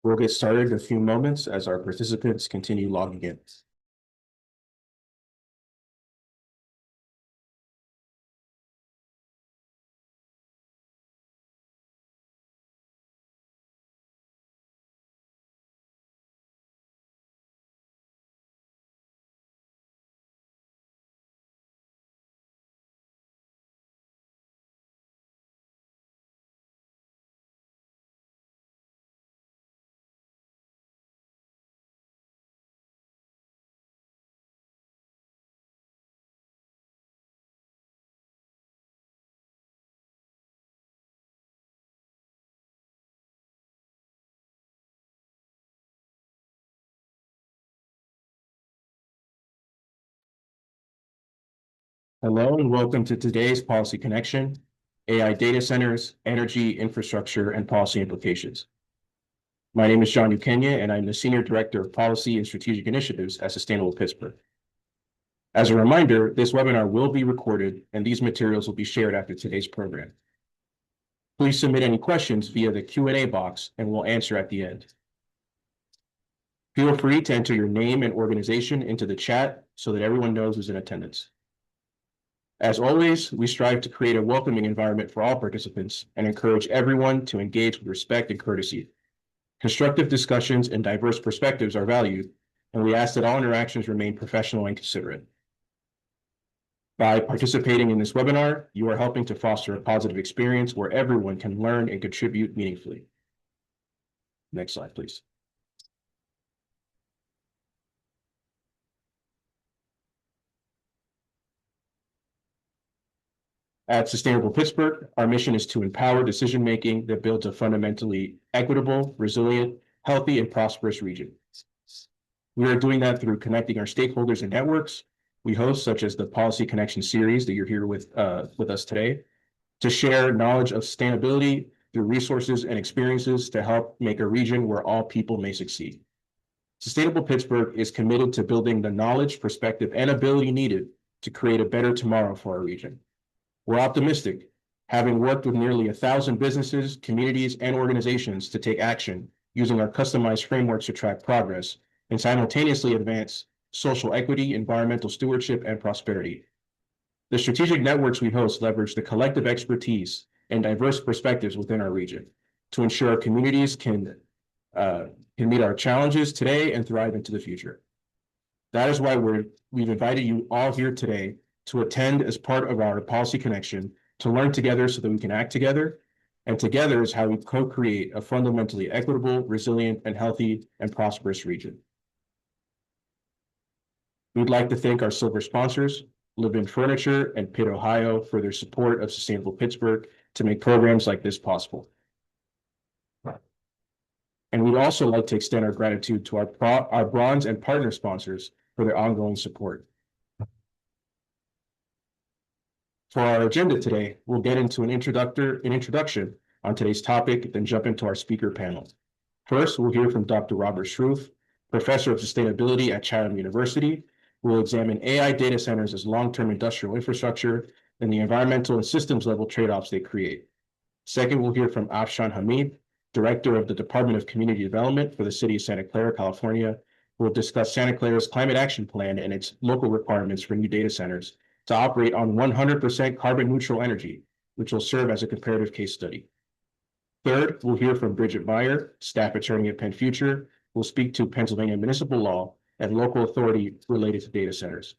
We'll get started in a few moments as our participants continue logging in. Hello and welcome to today's Policy Connection, AI data centers, energy, infrastructure, and policy implications. My name is John Ukenya, and I'm the Senior Director of Policy and Strategic Initiatives at Sustainable Pittsburgh. As a reminder, this webinar will be recorded and these materials will be shared after today's program. Please submit any questions via the Q&A box and we'll answer at the end. Feel free to enter your name and organization into the chat so that everyone knows who's in attendance. As always, we strive to create a welcoming environment for all participants and encourage everyone to engage with respect and courtesy. Constructive discussions and diverse perspectives are valued, and we ask that all interactions remain professional and considerate. By participating in this webinar, you are helping to foster a positive experience where everyone can learn and contribute meaningfully. Next slide, please. At Sustainable Pittsburgh, our mission is to empower decision-making that builds a fundamentally equitable, resilient, healthy, and prosperous region. We are doing that through connecting our stakeholders and networks we host, such as the Policy Connection series that you're here with us today, to share knowledge of sustainability through resources and experiences to help make a region where all people may succeed. Sustainable Pittsburgh is committed to building the knowledge, perspective, and ability needed to create a better tomorrow for our region. We're optimistic, having worked with nearly 1,000 businesses, communities, and organizations to take action using our customized frameworks to track progress and simultaneously advance social equity, environmental stewardship, and prosperity. The strategic networks we host leverage the collective expertise and diverse perspectives within our region to ensure our communities can meet our challenges today and thrive into the future. That is why we've invited you all here today to attend as part of our Policy Connection, to learn together so that we can act together. And together is how we co-create a fundamentally equitable, resilient, and healthy and prosperous region. We'd like to thank our silver sponsors, Live-In Furniture and Pitt, Ohio, for their support of Sustainable Pittsburgh to make programs like this possible. And we'd also like to extend our gratitude to our bronze and partner sponsors for their ongoing support. For our agenda today, we'll get into an introduction on today's topic, then jump into our speaker panel. First, we'll hear from Dr. Robert Schroef, Professor of Sustainability at Chatham University, who will examine AI data centers as long-term industrial infrastructure and the environmental and systems level trade-offs they create. Second, we'll hear from Afshan Hamid, Director of the Department of Community Development for the City of Santa Clara, California, who will discuss Santa Clara's climate action plan and its local requirements for new data centers to operate on 100% carbon neutral energy, which will serve as a comparative case study. Third, we'll hear from Bridget Meyer, staff attorney at Penn Future, who will speak to Pennsylvania municipal law and local authority related to data centers.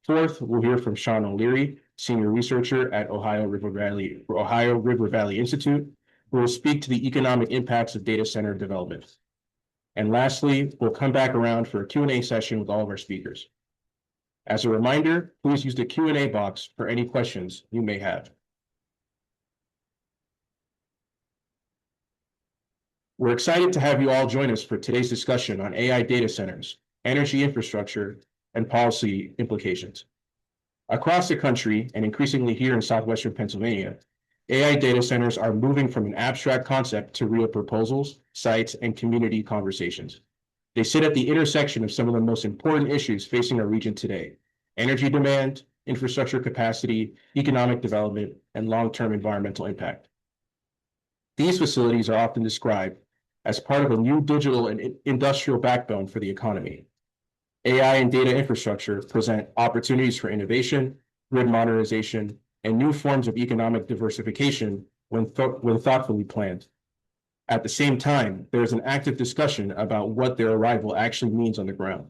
Fourth, we'll hear from Sean O'Leary, senior researcher at Ohio River Valley Institute, who will speak to the economic impacts of data center development. And lastly, we'll come back around for a Q&A session with all of our speakers. As a reminder, please use the Q&A box for any questions you may have. We're excited to have you all join us for today's discussion on AI data centers, energy infrastructure, and policy implications. Across the country, and increasingly here in southwestern Pennsylvania, AI data centers are moving from an abstract concept to real proposals, sites, and community conversations. They sit at the intersection of some of the most important issues facing our region today: energy demand, infrastructure capacity, economic development, and long-term environmental impact. These facilities are often described as part of a new digital and industrial backbone for the economy. AI and data infrastructure present opportunities for innovation, grid modernization, and new forms of economic diversification when thoughtfully planned. At the same time, there is an active discussion about what their arrival actually means on the ground.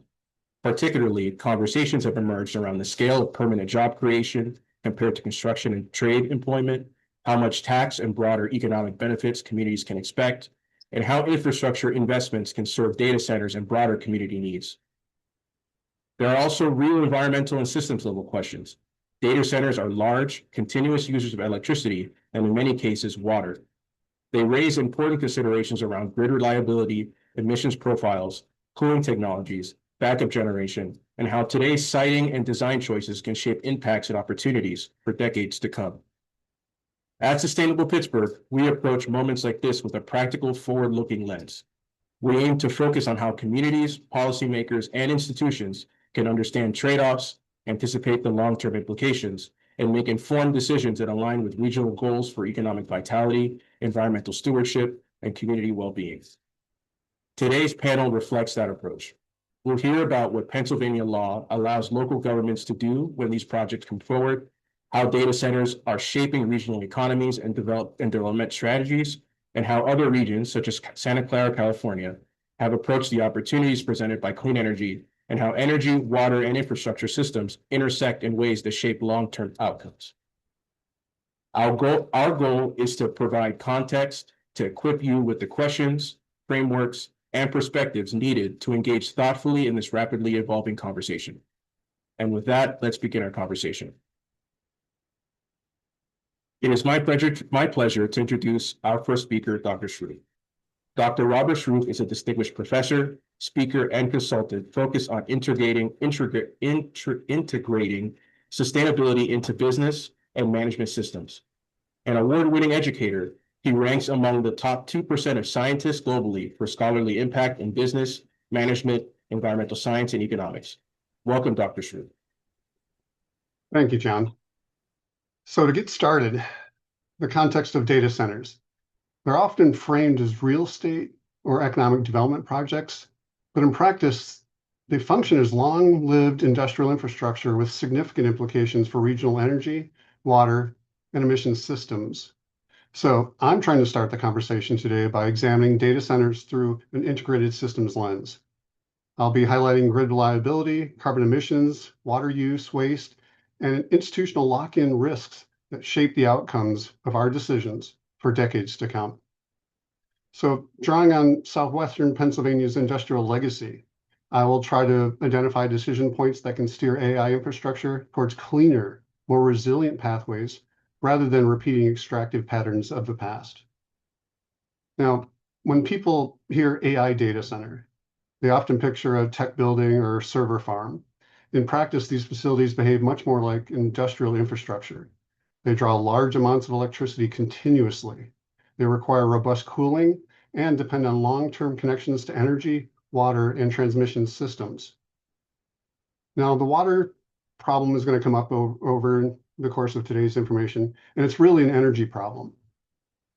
Particularly, conversations have emerged around the scale of permanent job creation compared to construction and trade employment, how much tax and broader economic benefits communities can expect, and how infrastructure investments can serve data centers and broader community needs. There are also real environmental and systems level questions. Data centers are large, continuous users of electricity, and in many cases, water. They raise important considerations around grid reliability, emissions profiles, cooling technologies, backup generation, and how today's siting and design choices can shape impacts and opportunities for decades to come. At Sustainable Pittsburgh, we approach moments like this with a practical, forward-looking lens. We aim to focus on how communities, policymakers, and institutions can understand trade-offs, anticipate the long-term implications, and make informed decisions that align with regional goals for economic vitality, environmental stewardship, and community well-being. Today's panel reflects that approach. We'll hear about what Pennsylvania law allows local governments to do when these projects come forward, how data centers are shaping regional economies and development strategies, and how other regions, such as Santa Clara, California, have approached the opportunities presented by clean energy, and how energy, water, and infrastructure systems intersect in ways that shape long-term outcomes. Our goal is to provide context to equip you with the questions, frameworks, and perspectives needed to engage thoughtfully in this rapidly evolving conversation. And with that, let's begin our conversation. It is my pleasure to introduce our first speaker, Dr. Shroof. Dr. Robert Shroof is a distinguished professor, speaker, and consultant focused on integrating sustainability into business and management systems. An award-winning educator, he ranks among the top 2% of scientists globally for scholarly impact in business, management, environmental science, and economics. Welcome, Dr. Shroof. Thank you, John. So to get started, the context of data centers. They're often framed as real estate or economic development projects, but in practice, they function as long-lived industrial infrastructure with significant implications for regional energy, water, and emissions systems. So I'm trying to start the conversation today by examining data centers through an integrated systems lens. I'll be highlighting grid reliability, carbon emissions, water use, waste, and institutional lock-in risks that shape the outcomes of our decisions for decades to come. So drawing on Southwestern Pennsylvania's industrial legacy, I will try to identify decision points that can steer AI infrastructure towards cleaner, more resilient pathways rather than repeating extractive patterns of the past. Now, when people hear AI data center, they often picture a tech building or server farm. In practice, these facilities behave much more like industrial infrastructure. They draw large amounts of electricity continuously. They require robust cooling and depend on long-term connections to energy, water, and transmission systems. Now, the water problem is going to come up over the course of today's information, and it's really an energy problem.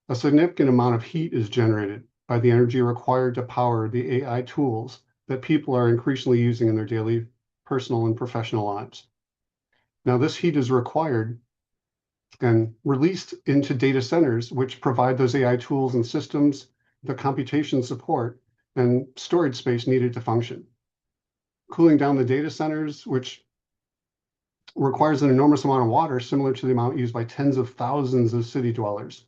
A significant amount of heat is generated by the energy required to power the AI tools that people are increasingly using in their daily personal and professional lives. Now, this heat is required and released into data centers, which provide those AI tools and systems, the computation support, and storage space needed to function. Cooling down the data centers, which requires an enormous amount of water, similar to the amount used by tens of thousands of city dwellers,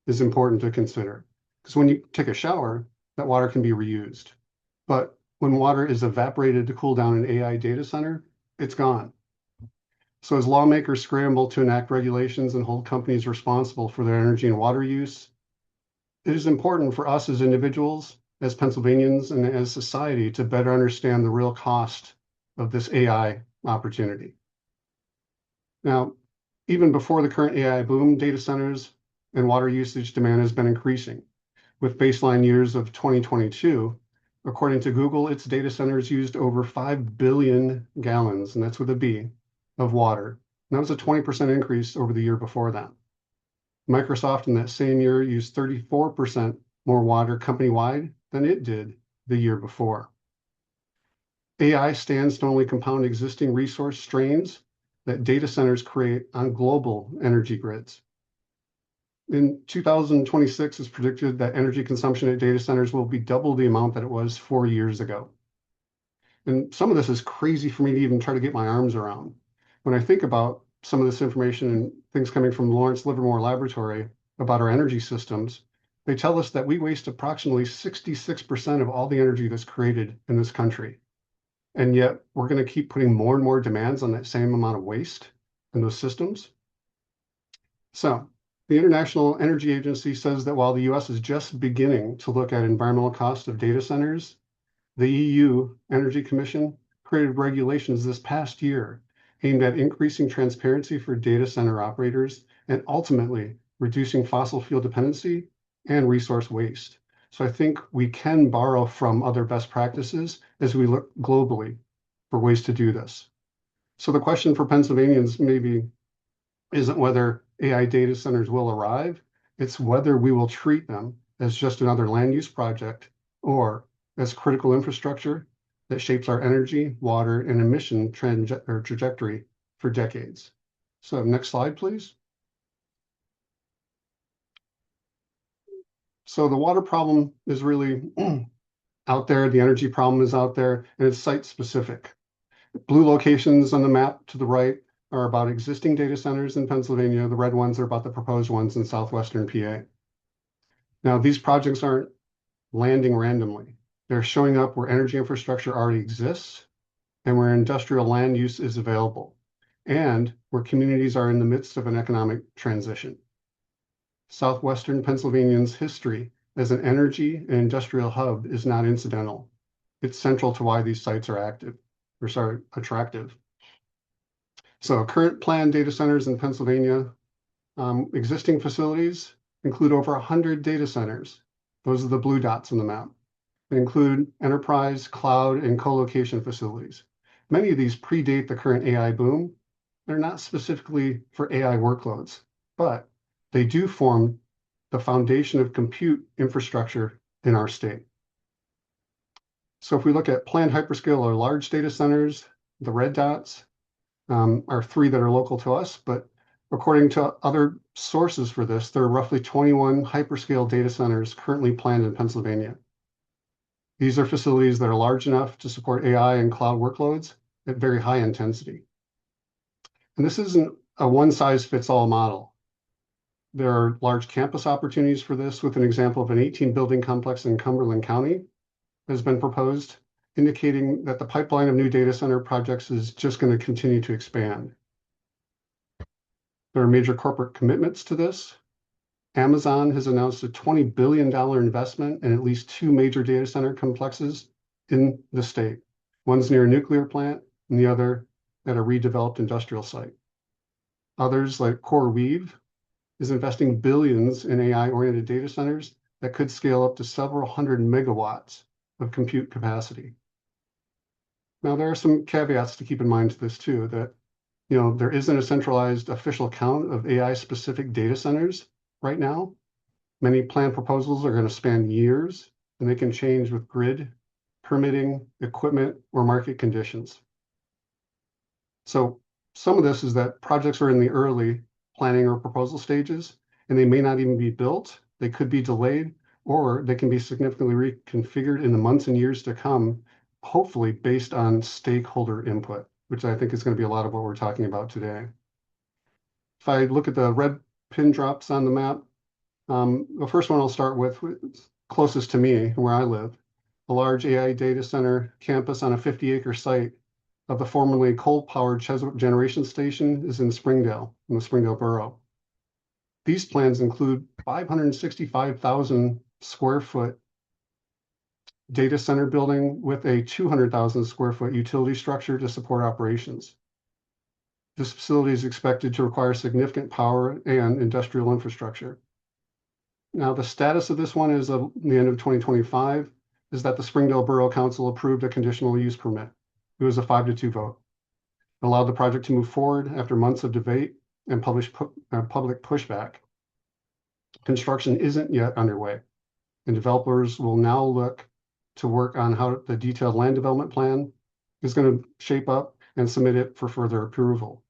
is important to consider. Because when you take a shower, that water can be reused. But when water is evaporated to cool down an AI data center, it's gone. So as lawmakers scramble to enact regulations and hold companies responsible for their energy and water use, it is important for us as individuals, as Pennsylvanians, and as society to better understand the real cost of this AI opportunity. Now, even before the current AI boom, data centers and water usage demand has been increasing. With baseline years of 2022, according to Google, its data centers used over 5 billion gallons, and that's with a B, of water. And that was a 20% increase over the year before that. Microsoft in that same year used 34% more water company-wide than it did the year before. AI stands to only compound existing resource strains that data centers create on global energy grids. In 2026, it's predicted that energy consumption at data centers will be double the amount that it was 4 years ago. And some of this is crazy for me to even try to get my arms around. When I think about some of this information and things coming from Lawrence Livermore Laboratory about our energy systems, they tell us that we waste approximately 66% of all the energy that's created in this country. And yet we're going to keep putting more and more demands on that same amount of waste in those systems. So the International Energy Agency says that while the US is just beginning to look at environmental costs of data centers, the EU Energy Commission created regulations this past year aimed at increasing transparency for data center operators and ultimately reducing fossil fuel dependency and resource waste. So I think we can borrow from other best practices as we look globally for ways to do this. So the question for Pennsylvanians maybe isn't whether AI data centers will arrive, it's whether we will treat them as just another land use project or as critical infrastructure that shapes our energy, water, and emission trajectory for decades. So next slide, please. So the water problem is really out there. The energy problem is out there, and it's site specific. Blue locations on the map to the right are about existing data centers in Pennsylvania. The red ones are about the proposed ones in southwestern PA. Now, these projects aren't landing randomly. They're showing up where energy infrastructure already exists and where industrial land use is available, and where communities are in the midst of an economic transition. Southwestern Pennsylvania's history as an energy and industrial hub is not incidental. It's central to why these sites are attractive. So current planned data centers in Pennsylvania, existing facilities include over 100 data centers. Those are the blue dots on the map. They include enterprise, cloud, and co-location facilities. Many of these predate the current AI boom. They're not specifically for AI workloads, but they do form the foundation of compute infrastructure in our state. So if we look at planned hyperscale or large data centers, the red dots are 3 that are local to us, but according to other sources for this, there are roughly 21 hyperscale data centers currently planned in Pennsylvania. These are facilities that are large enough to support AI and cloud workloads at very high intensity. And this isn't a one-size-fits-all model. There are large campus opportunities for this, with an example of an 18-building complex in Cumberland County that has been proposed, indicating that the pipeline of new data center projects is just going to continue to expand. There are major corporate commitments to this. Amazon has announced a $20 billion investment in at least 2 major data center complexes in the state. One's near a nuclear plant and the other at a redeveloped industrial site. Others, like CoreWeave, is investing billions in AI-oriented data centers that could scale up to several hundred megawatts of compute capacity. Now, there are some caveats to keep in mind to this too, that there isn't a centralized official count of AI-specific data centers right now. Many planned proposals are going to span years, and they can change with grid, permitting, equipment, or market conditions. So some of this is that projects are in the early planning or proposal stages, and they may not even be built. They could be delayed, or they can be significantly reconfigured in the months and years to come, hopefully based on stakeholder input, which I think is going to be a lot of what we're talking about today. If I look at the red pin drops on the map, the first one I'll start with, closest to me, where I live, a large AI data center campus on a 50-acre site of the formerly coal-powered Chesapeake Generation Station is in Springdale, in the Springdale borough. These plans include 565,000 square foot data center building with a 200,000 square foot utility structure to support operations. This facility is expected to require significant power and industrial infrastructure. Now, the status of this one is at the end of 2025 is that the Springdale Borough Council approved a conditional use permit. It was a 5-2 vote. It allowed the project to move forward after months of debate and public pushback. Construction isn't yet underway. and developers will now look to work on how the detailed land development plan is going to shape up and submit it for further approval.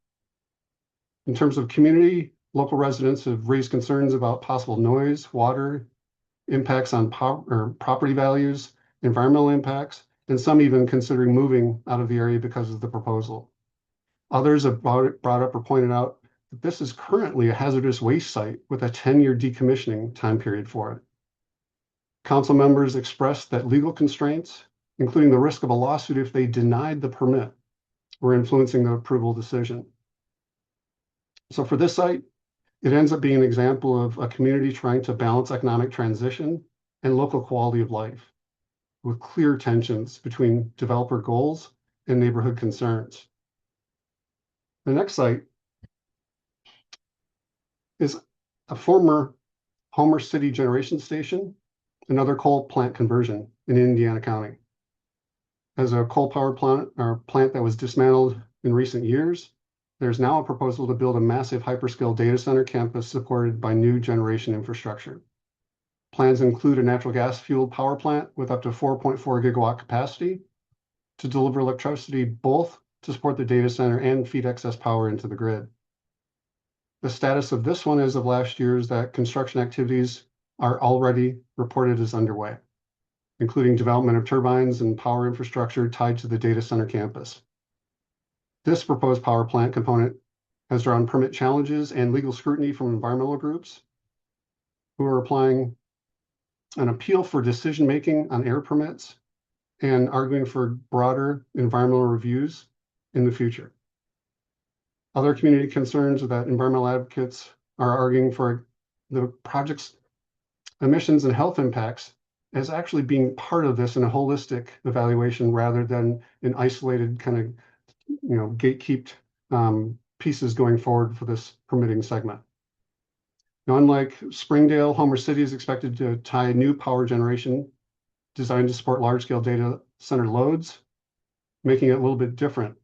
In terms of community, local residents have raised concerns about possible noise, water, impacts on property values, environmental impacts, and some even considering moving out of the area because of the proposal. Others have brought up or pointed out that this is currently a hazardous waste site with a 10-year decommissioning time period for it. Council members expressed that legal constraints, including the risk of a lawsuit if they denied the permit, were influencing the approval decision. So for this site, it ends up being an example of a community trying to balance economic transition and local quality of life, with clear tensions between developer goals and neighborhood concerns. The next site is a former Homer City Generation Station, another coal plant conversion in Indiana County. As a coal power plant or plant that was dismantled in recent years, there's now a proposal to build a massive hyperscale data center campus supported by new generation infrastructure. Plans include a natural gas fueled power plant with up to 4.4 gigawatt capacity to deliver electricity both to support the data center and feed excess power into the grid. The status of this one as of last year is that construction activities are already reported as underway, including development of turbines and power infrastructure tied to the data center campus. This proposed power plant component has drawn permit challenges and legal scrutiny from environmental groups who are applying an appeal for decision-making on air permits and arguing for broader environmental reviews in the future. Other community concerns are that environmental advocates are arguing for the project's emissions and health impacts as actually being part of this in a holistic evaluation rather than an isolated kind of gatekept pieces going forward for this permitting segment. Now, unlike Springdale, Homer City is expected to tie new power generation designed to support large-scale data center loads, making it a little bit different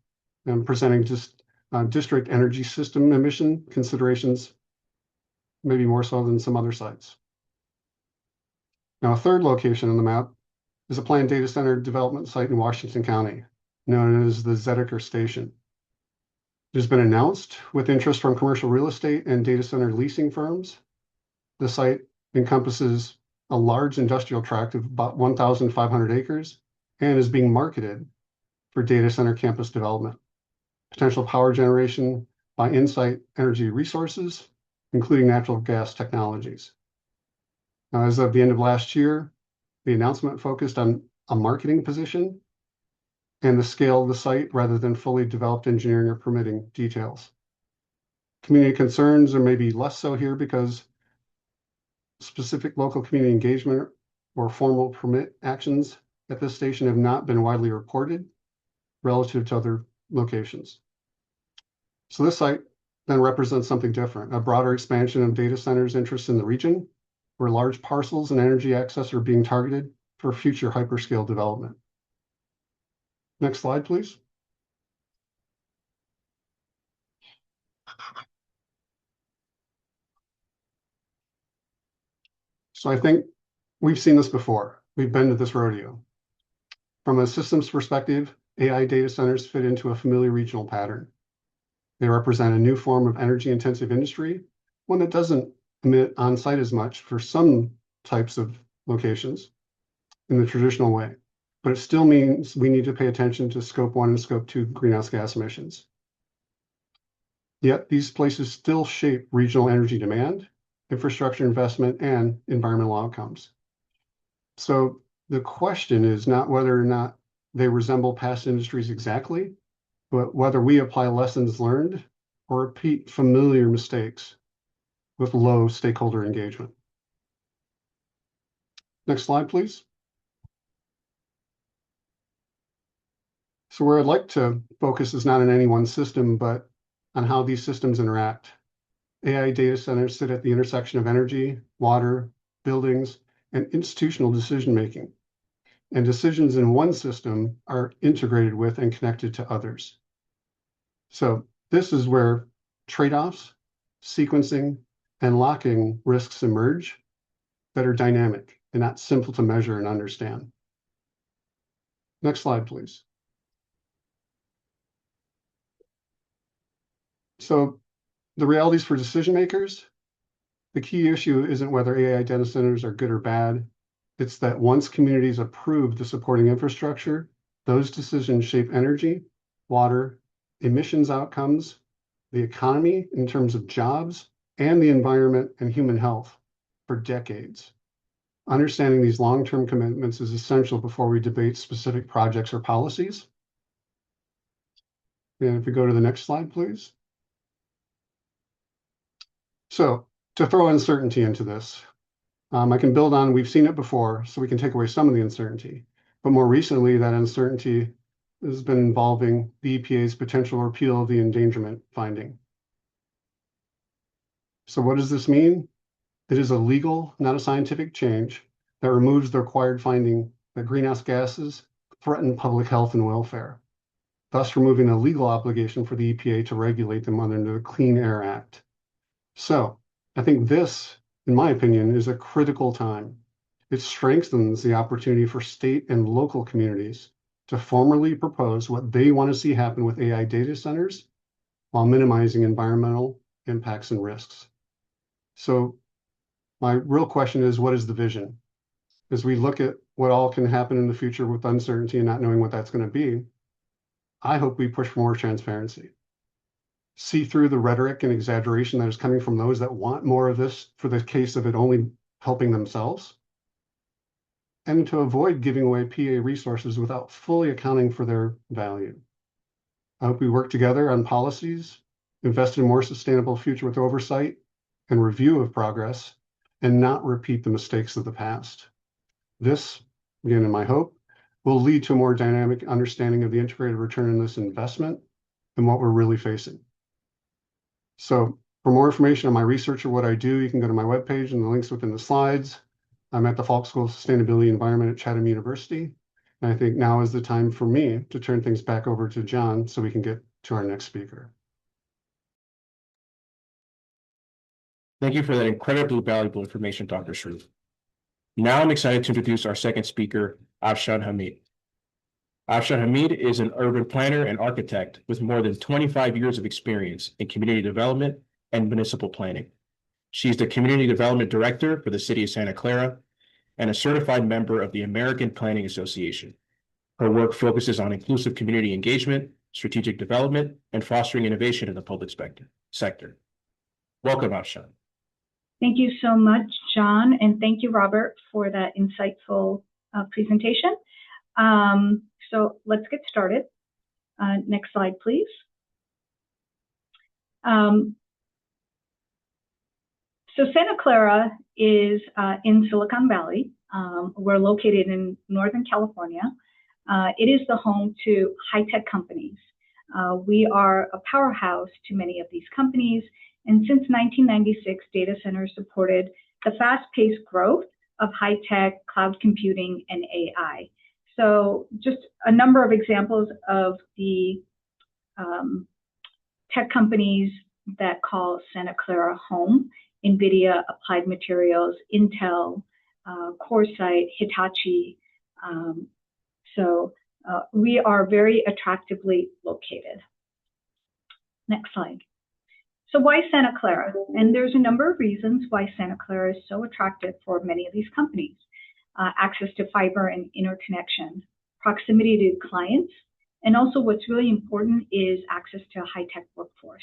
and presenting just district energy system emission considerations, maybe more so than some other sites. Now, a third location on the map is a planned data center development site in Washington County, known as the Zediker Station. It has been announced with interest from commercial real estate and data center leasing firms. The site encompasses a large industrial tract of about 1,500 acres and is being marketed for data center campus development. Potential power generation by Insight Energy Resources, including natural gas technologies. Now, as of the end of last year, the announcement focused on a marketing position and the scale of the site rather than fully developed engineering or permitting details. Community concerns are maybe less so here because specific local community engagement or formal permit actions at this station have not been widely reported relative to other locations. So this site then represents something different, a broader expansion of data centers' interest in the region, where large parcels and energy access are being targeted for future hyperscale development. Next slide, please. So I think we've seen this before. We've been to this rodeo. From a systems perspective, AI data centers fit into a familiar regional pattern. They represent a new form of energy-intensive industry, one that doesn't emit on-site as much for some types of locations in the traditional way, but it still means we need to pay attention to Scope 1 and Scope 2 greenhouse gas emissions. Yet these places still shape regional energy demand, infrastructure investment, and environmental outcomes. So the question is not whether or not they resemble past industries exactly, but whether we apply lessons learned or repeat familiar mistakes with low stakeholder engagement. Next slide, please. So where I'd like to focus is not on any one system, but on how these systems interact. AI data centers sit at the intersection of energy, water, buildings, and institutional decision-making. And decisions in one system are integrated with and connected to others. So this is where trade-offs, sequencing, and locking risks emerge that are dynamic and not simple to measure and understand. Next slide, please. So the realities for decision makers, the key issue isn't whether AI data centers are good or bad. It's that once communities approve the supporting infrastructure, those decisions shape energy, water, emissions outcomes, the economy in terms of jobs, and the environment and human health for decades. Understanding these long-term commitments is essential before we debate specific projects or policies. And if we go to the next slide, please. So to throw uncertainty into this, I can build on, we've seen it before, so we can take away some of the uncertainty. But more recently, that uncertainty has been involving the EPA's potential repeal of the endangerment finding. So what does this mean? It is a legal, not a scientific change that removes the required finding that greenhouse gases threaten public health and welfare, thus removing a legal obligation for the EPA to regulate them under the Clean Air Act. So I think this, in my opinion, is a critical time. It strengthens the opportunity for state and local communities to formally propose what they want to see happen with AI data centers while minimizing environmental impacts and risks. So my real question is, what is the vision? As we look at what all can happen in the future with uncertainty and not knowing what that's going to be, I hope we push for more transparency. See through the rhetoric and exaggeration that is coming from those that want more of this for the case of it only helping themselves, and to avoid giving away PA resources without fully accounting for their value. I hope we work together on policies, invest in a more sustainable future with oversight and review of progress, and not repeat the mistakes of the past. This, again, in my hope, will lead to a more dynamic understanding of the integrated return on this investment and what we're really facing. So for more information on my research or what I do, you can go to my webpage and the links within the slides. I'm at the Falk School of Sustainability and Environment at Chatham University. And I think now is the time for me to turn things back over to John so we can get to our next speaker. Thank you for that incredibly valuable information, Dr. Shreve. Now I'm excited to introduce our second speaker, Afshan Hamid. Afshan Hamid is an urban planner and architect with more than 25 years of experience in community development and municipal planning. She's the Community Development Director for the City of Santa Clara and a certified member of the American Planning Association. Her work focuses on inclusive community engagement, strategic development, and fostering innovation in the public sector. Welcome, Afshan. Thank you so much, John, and thank you, Robert, for that insightful presentation. So let's get started. Next slide, please. So Santa Clara is in Silicon Valley. We're located in Northern California. It is the home to high-tech companies. We are a powerhouse to many of these companies, and since 1996, data centers supported the fast-paced growth of high-tech, cloud computing, and AI. So just a number of examples of the tech companies that call Santa Clara home: NVIDIA, Applied Materials, Intel, CoreSite, Hitachi. So we are very attractively located. Next slide. So why Santa Clara? And there's a number of reasons why Santa Clara is so attractive for many of these companies. Access to fiber and interconnection, proximity to clients, and also what's really important is access to a high-tech workforce.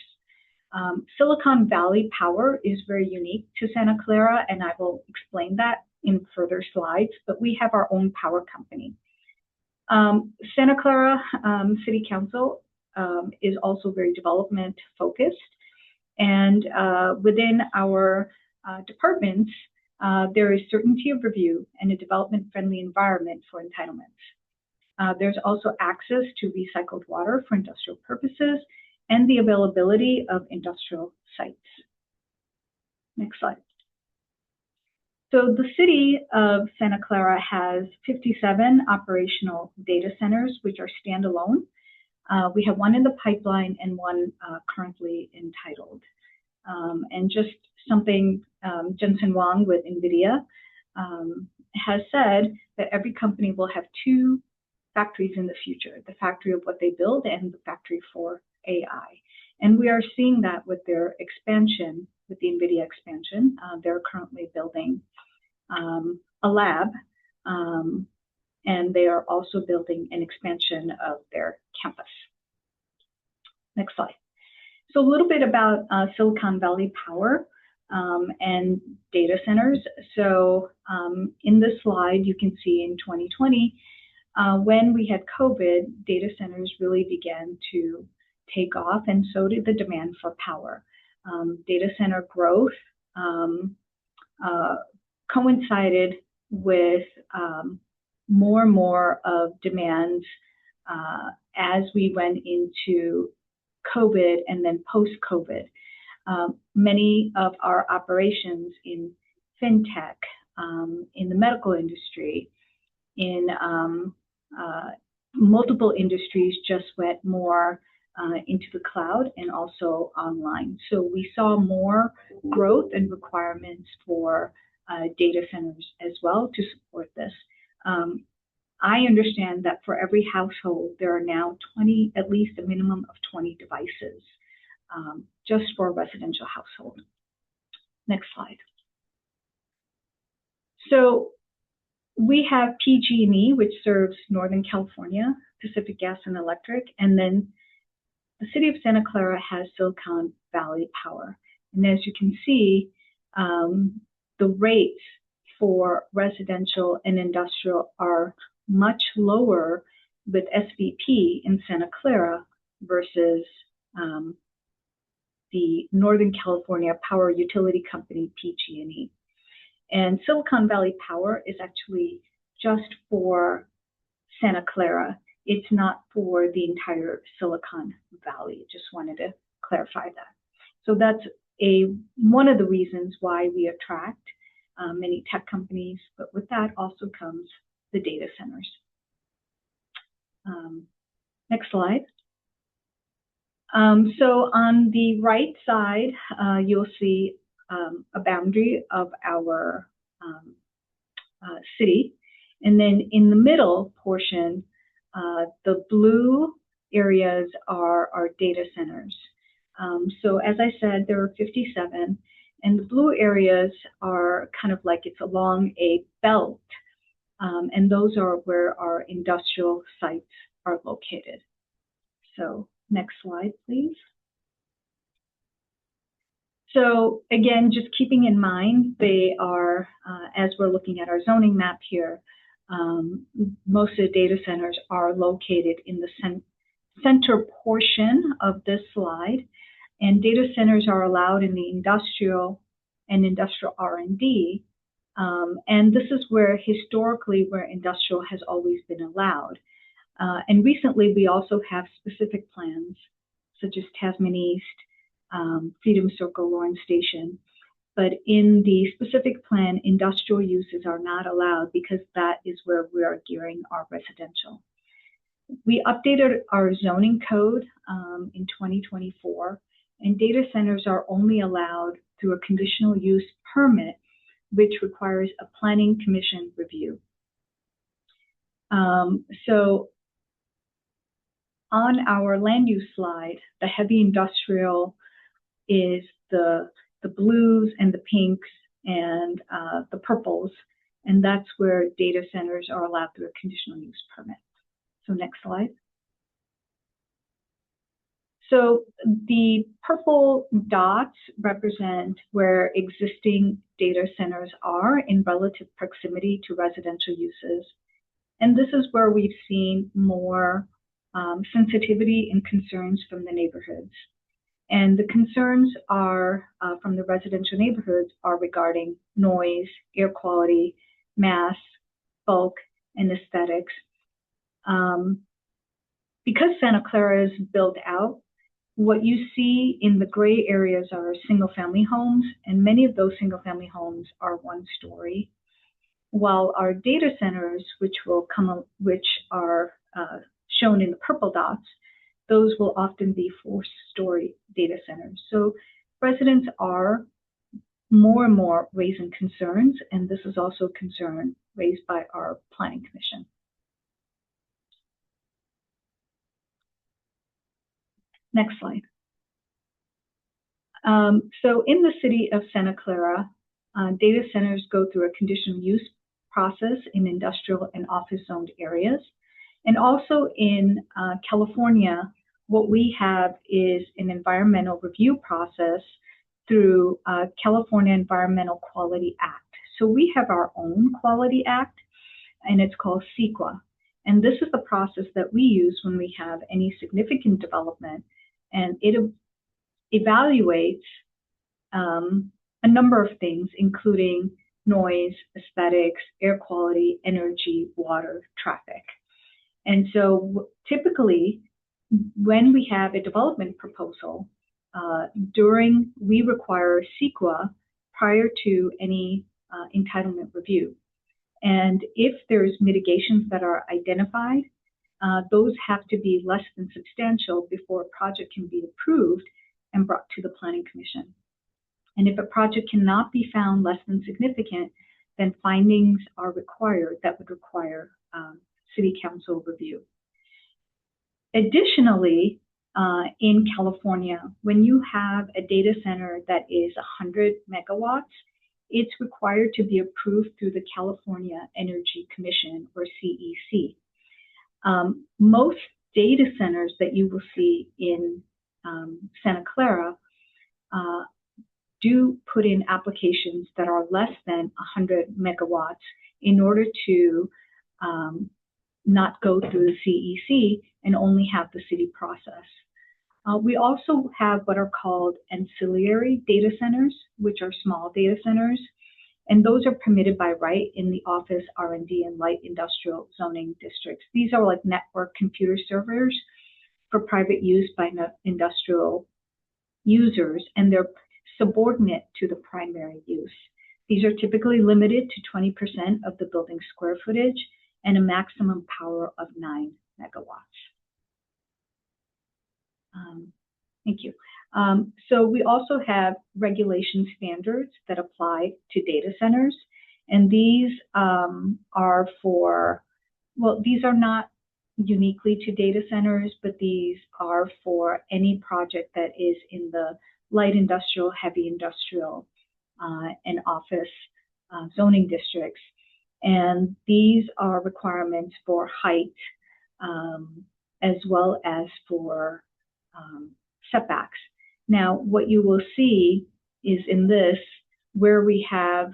Silicon Valley power is very unique to Santa Clara, and I will explain that in further slides, but we have our own power company. Santa Clara City Council is also very development focused, and within our departments, there is certainty of review and a development-friendly environment for entitlements. There's also access to recycled water for industrial purposes and the availability of industrial sites. Next slide. So the city of Santa Clara has 57 operational data centers, which are standalone. We have one in the pipeline and one currently entitled. And just something, Jensen Huang with NVIDIA has said that every company will have two factories in the future, the factory of what they build and the factory for AI. And we are seeing that with their expansion, with the NVIDIA expansion. They're currently building a lab, and they are also building an expansion of their campus. Next slide. So a little bit about Silicon Valley Power and data centers. So in this slide, you can see in 2020, when we had COVID, data centers really began to take off, and so did the demand for power. Data center growth coincided with more and more of demand as we went into COVID and then post-COVID. Many of our operations in fintech, in the medical industry, in multiple industries just went more into the cloud and also online. So we saw more growth and requirements for data centers as well to support this. I understand that for every household, there are now at least a minimum of 20 devices just for a residential household. Next slide. So we have PG&E, which serves Northern California, Pacific Gas and Electric, and then the city of Santa Clara has Silicon Valley Power. And as you can see, the rates for residential and industrial are much lower with SVP in Santa Clara versus the Northern California Power Utility Company, PG&E. And Silicon Valley Power is actually just for Santa Clara. It's not for the entire Silicon Valley. Just wanted to clarify that. So that's one of the reasons why we attract many tech companies, but with that also comes the data centers. Next slide. So on the right side, you'll see a boundary of our city. And then in the middle portion, the blue areas are our data centers. So as I said, there are 57, and the blue areas are kind of like it's along a belt, and those are where our industrial sites are located. So next slide, please. So again, just keeping in mind, they are, as we're looking at our zoning map here, most of the data centers are located in the center portion of this slide, and data centers are allowed in the industrial and industrial R&D, and this is where historically where industrial has always been allowed. And recently we also have specific plans such as Tasman East, Freedom Circle, Lawrence Station. But in the specific plan, industrial uses are not allowed because that is where we are gearing our residential. We updated our zoning code in 2024, and data centers are only allowed through a conditional use permit, which requires a planning commission review. So on our land use slide, the heavy industrial is the blues and the pinks and the purples, and that's where data centers are allowed through a conditional use permit. So next slide. So the purple dots represent where existing data centers are in relative proximity to residential uses. And this is where we've seen more sensitivity and concerns from the neighborhoods. And the concerns are from the residential neighborhoods are regarding noise, air quality, mass, bulk, and aesthetics. Because Santa Clara is built out, what you see in the gray areas are single-family homes, and many of those single-family homes are one-story, while our data centers, which are shown in the purple dots, those will often be 4-story data centers. So residents are more and more raising concerns, and this is also a concern raised by our Planning Commission. Next slide. So in the city of Santa Clara, data centers go through a conditional use process in industrial and office zoned areas. And also in California, what we have is an environmental review process through California Environmental Quality Act. So we have our own Quality Act, and it's called CEQA. And this is the process that we use when we have any significant development, and it evaluates a number of things, including noise, aesthetics, air quality, energy, water, traffic. And so typically, when we have a development proposal, we require CEQA prior to any entitlement review. And if there's mitigations that are identified, those have to be less than substantial before a project can be approved and brought to the Planning Commission. And if a project cannot be found less than significant, then findings are required that would require City Council review. Additionally, in California, when you have a data center that is 100 megawatts, it's required to be approved through the California Energy Commission, or CEC. Most data centers that you will see in Santa Clara do put in applications that are less than 100 megawatts in order to not go through the CEC and only have the city process. We also have what are called ancillary data centers, which are small data centers, and those are permitted by right in the office, R&D, and light industrial zoning districts. These are like network computer servers for private use by industrial users, and they're subordinate to the primary use. These are typically limited to 20% of the building's square footage and a maximum power of 9 megawatts. Thank you. So we also have regulation standards that apply to data centers, and these are for, well, these are not uniquely to data centers, but these are for any project that is in the light industrial, heavy industrial, and office zoning districts. And these are requirements for height as well as for setbacks. Now, what you will see is in this, where we have,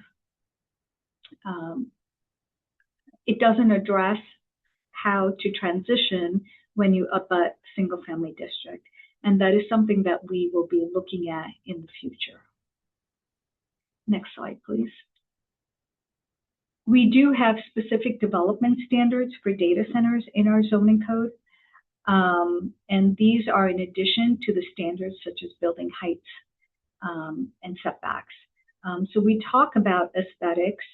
it doesn't address how to transition when you abut single-family district. And that is something that we will be looking at in the future. Next slide, please. We do have specific development standards for data centers in our zoning code. And these are in addition to the standards such as building heights and setbacks. So we talk about aesthetics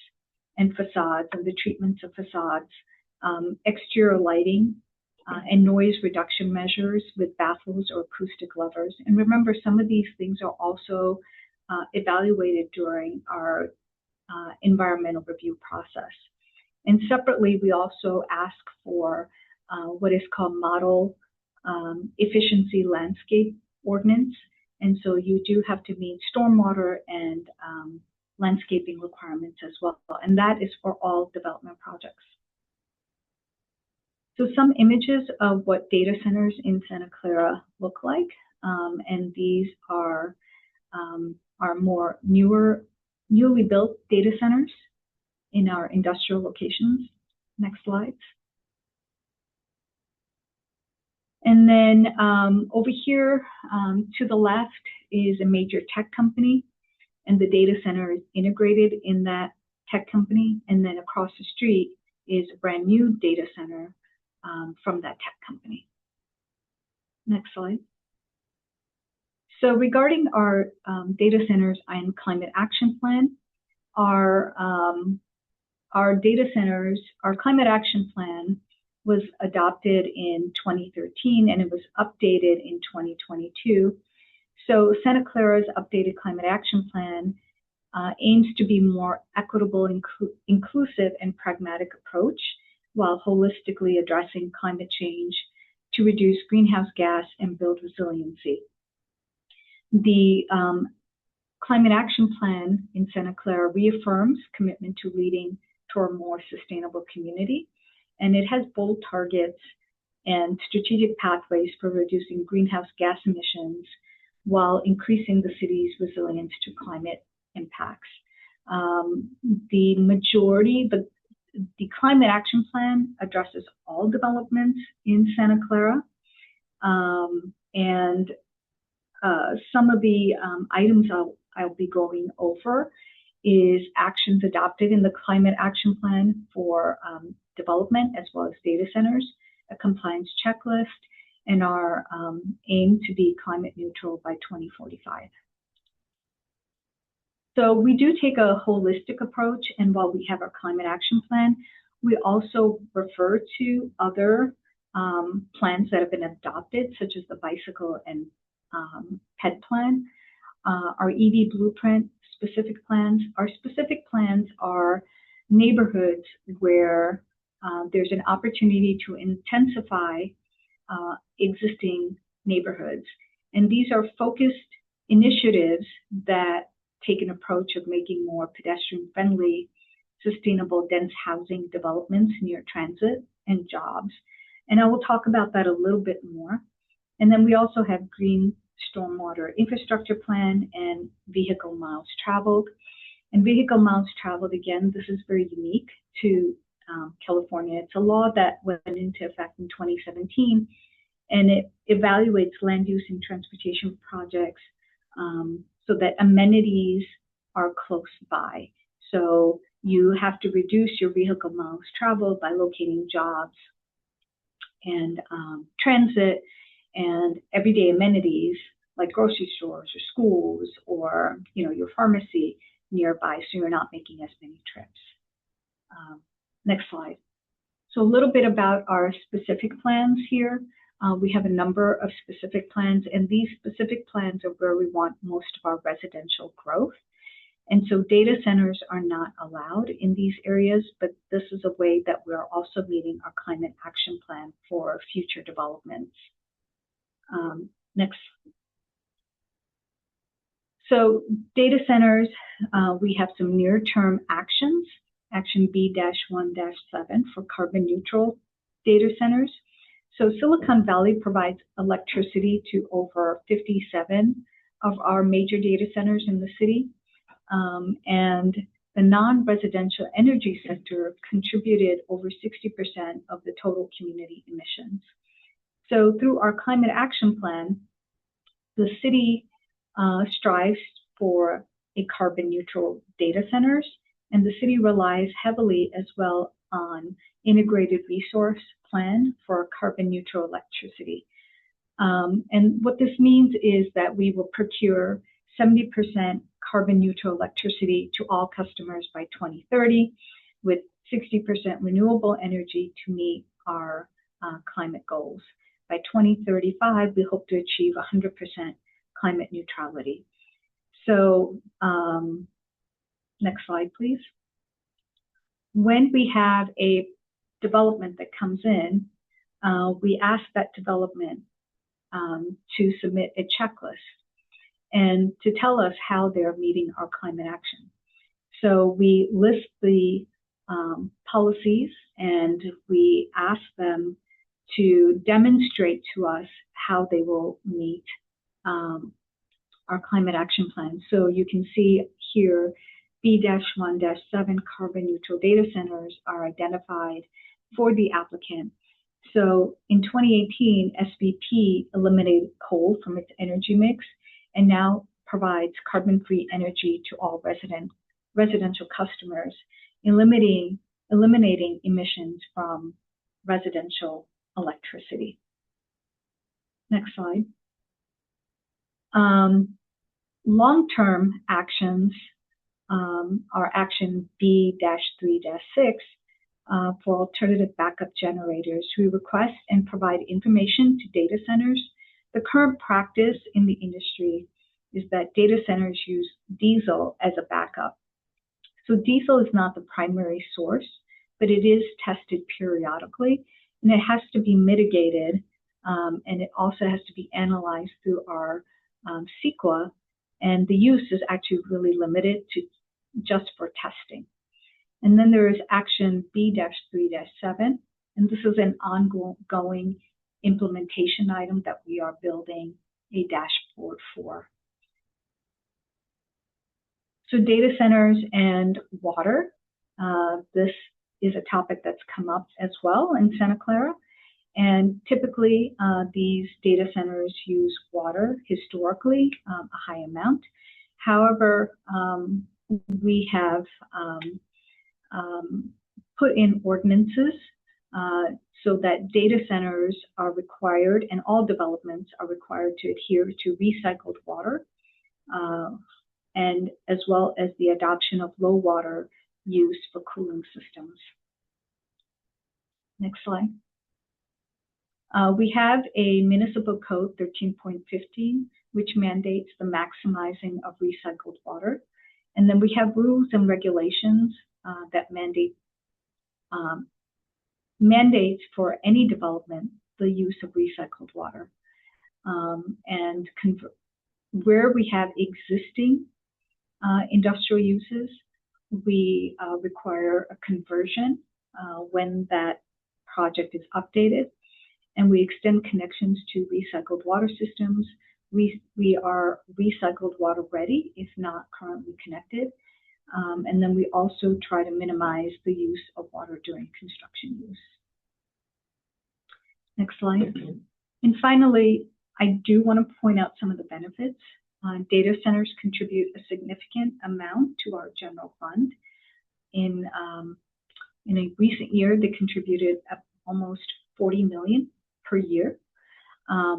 and facades and the treatments of facades, exterior lighting, and noise reduction measures with baffles or acoustic levers. And remember, some of these things are also evaluated during our environmental review process. And separately, we also ask for what is called model efficiency landscape ordinance. And so you do have to meet stormwater and landscaping requirements as well. And that is for all development projects. So some images of what data centers in Santa Clara look like. And these are more newly built data centers in our industrial locations. Next slide. And then over here to the left is a major tech company, and the data center is integrated in that tech company. And then across the street is a brand new data center from that tech company. Next slide. So regarding our data centers and climate action plan, our data centers, our climate action plan was adopted in 2013 and it was updated in 2022. So Santa Clara's updated climate action plan aims to be more equitable, inclusive, and pragmatic approach while holistically addressing climate change to reduce greenhouse gas and build resiliency. The Climate Action Plan in Santa Clara reaffirms commitment to leading toward a more sustainable community, and it has bold targets and strategic pathways for reducing greenhouse gas emissions while increasing the city's resilience to climate impacts. The Climate Action Plan addresses all developments in Santa Clara, and some of the items I'll be going over is actions adopted in the Climate Action Plan for development as well as data centers, a compliance checklist, and our aim to be climate neutral by 2045. So we do take a holistic approach, and while we have our Climate Action Plan, we also refer to other plans that have been adopted, such as the bicycle and ped plan, our EV blueprint specific plans. Our specific plans are neighborhoods where there's an opportunity to intensify existing neighborhoods. And these are focused initiatives that take an approach of making more pedestrian-friendly, sustainable, dense housing developments near transit and jobs. And I will talk about that a little bit more. And then we also have green stormwater infrastructure plan and vehicle miles traveled. And vehicle miles traveled, again, this is very unique to California. It's a law that went into effect in 2017, and it evaluates land use and transportation projects so that amenities are close by. So you have to reduce your vehicle miles traveled by locating jobs and transit and everyday amenities like grocery stores or schools or your pharmacy nearby, so you're not making as many trips. Next slide. So a little bit about our specific plans here. We have a number of specific plans, and these specific plans are where we want most of our residential growth. And so data centers are not allowed in these areas, but this is a way that we're also meeting our Climate Action Plan for future developments. Next. So data centers, we have some near-term actions. Action B-1-7 for carbon neutral data centers. So Silicon Valley provides electricity to over 57 of our major data centers in the city. And the non-residential energy sector contributed over 60% of the total community emissions. So through our Climate Action Plan, the city strives for a carbon neutral data centers, and the city relies heavily as well on integrated resource plan for carbon neutral electricity. And what this means is that we will procure 70% carbon neutral electricity to all customers by 2030, with 60% renewable energy to meet our climate goals. By 2035, we hope to achieve 100% climate neutrality. So next slide, please. When we have a development that comes in, we ask that development to submit a checklist and to tell us how they're meeting our climate action. So we list the policies and we ask them to demonstrate to us how they will meet our climate action plan. So you can see here, B-1-7 carbon neutral data centers are identified for the applicant. So in 2018, SVP eliminated coal from its energy mix and now provides carbon-free energy to all residential customers, eliminating emissions from residential electricity. Next slide. Long-term actions are action B-3-6 for alternative backup generators. We request and provide information to data centers. The current practice in the industry is that data centers use diesel as a backup So diesel is not the primary source, but it is tested periodically, and it has to be mitigated, and it also has to be analyzed through our CEQA, and the use is actually really limited to just for testing. And then there is action B-3-7, and this is an ongoing implementation item that we are building a dashboard for. So data centers and water, this is a topic that's come up as well in Santa Clara. And typically, these data centers use water historically, a high amount. However, we have put in ordinances so that data centers are required, and all developments are required to adhere to recycled water, and as well as the adoption of low water use for cooling systems. Next slide. We have a municipal code 13.15, which mandates the maximizing of recycled water. And then we have rules and regulations that mandates for any development the use of recycled water. And where we have existing industrial uses, we require a conversion when that project is updated, and we extend connections to recycled water systems. We are recycled water ready if not currently connected. And then we also try to minimize the use of water during construction use. Next slide. And finally, I do want to point out some of the benefits. Data centers contribute a significant amount to our general fund. In a recent year, they contributed almost $40 million per year.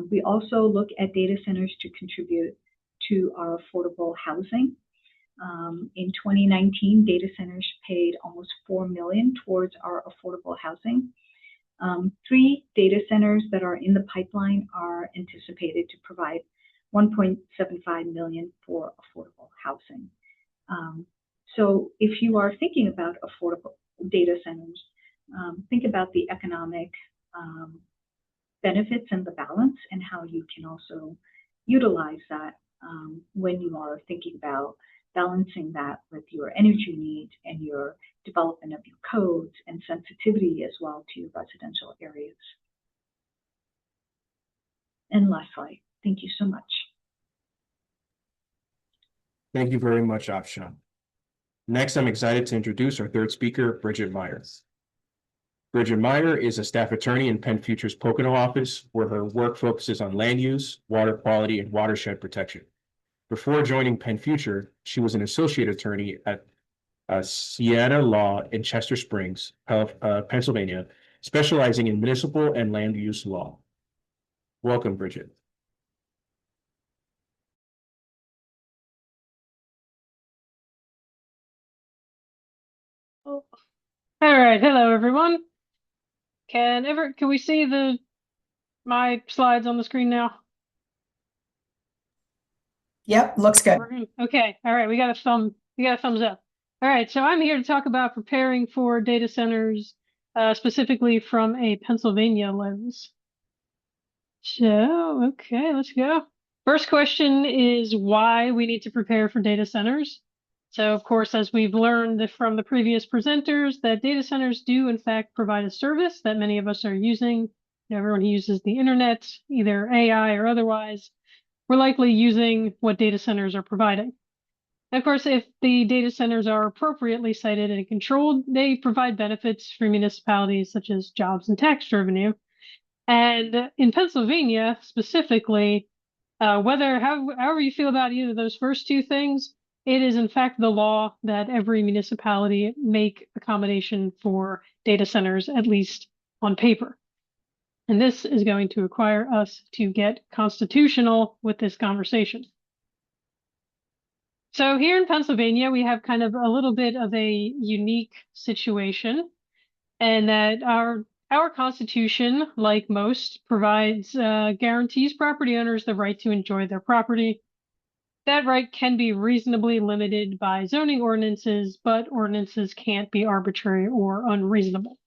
We also look at data centers to contribute to our affordable housing. In 2019, data centers paid almost $4 million towards our affordable housing. 3 data centers that are in the pipeline are anticipated to provide $1.75 million for affordable housing. So if you are thinking about affordable data centers, think about the economic benefits and the balance, and how you can also utilize that when you are thinking about balancing that with your energy needs and your development of your codes and sensitivity as well to your residential areas. And last slide. Thank you so much. Thank you very much, Afshan. Next, I'm excited to introduce our third speaker, Bridget Meyer. Bridget Meyer is a staff attorney in Penn Future's Pocono office, where her work focuses on land use, water quality, and watershed protection. Before joining Penn Future, she was an associate attorney at Siena Law in Chester Springs, Pennsylvania, specializing in municipal and land use law. Welcome, Bridget. All right, hello everyone. Can we see my slides on the screen now? Yep, looks good. Okay, all right, we got a thumbs up. All right, so I'm here to talk about preparing for data centers, specifically from a Pennsylvania lens. So, okay, let's go. First question is why we need to prepare for data centers. So, of course, as we've learned from the previous presenters, that data centers do, in fact, provide a service that many of us are using. Everyone who uses the internet, either AI or otherwise, we're likely using what data centers are providing. And of course, if the data centers are appropriately sited and controlled, they provide benefits for municipalities such as jobs and tax revenue. And in Pennsylvania, specifically, however you feel about either of those first two things, it is in fact the law that every municipality make accommodation for data centers, at least on paper. And this is going to require us to get constitutional with this conversation. So here in Pennsylvania, we have kind of a little bit of a unique situation, and that our Constitution, like most, provides guarantees property owners the right to enjoy their property. that right can be reasonably limited by zoning ordinances, but ordinances can't be arbitrary or unreasonable.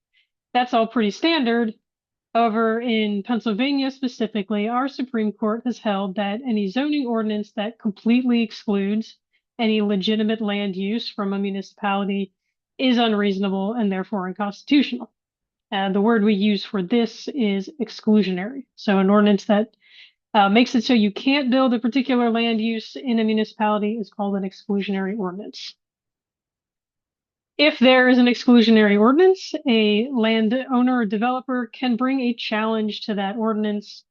That's all pretty standard. However, in Pennsylvania specifically, our Supreme Court has held that any zoning ordinance that completely excludes any legitimate land use from a municipality is unreasonable and therefore unconstitutional. The word we use for this is exclusionary. So an ordinance that makes it so you can't build a particular land use in a municipality is called an exclusionary ordinance. If there is an exclusionary ordinance, a landowner or developer can bring a challenge to that ordinance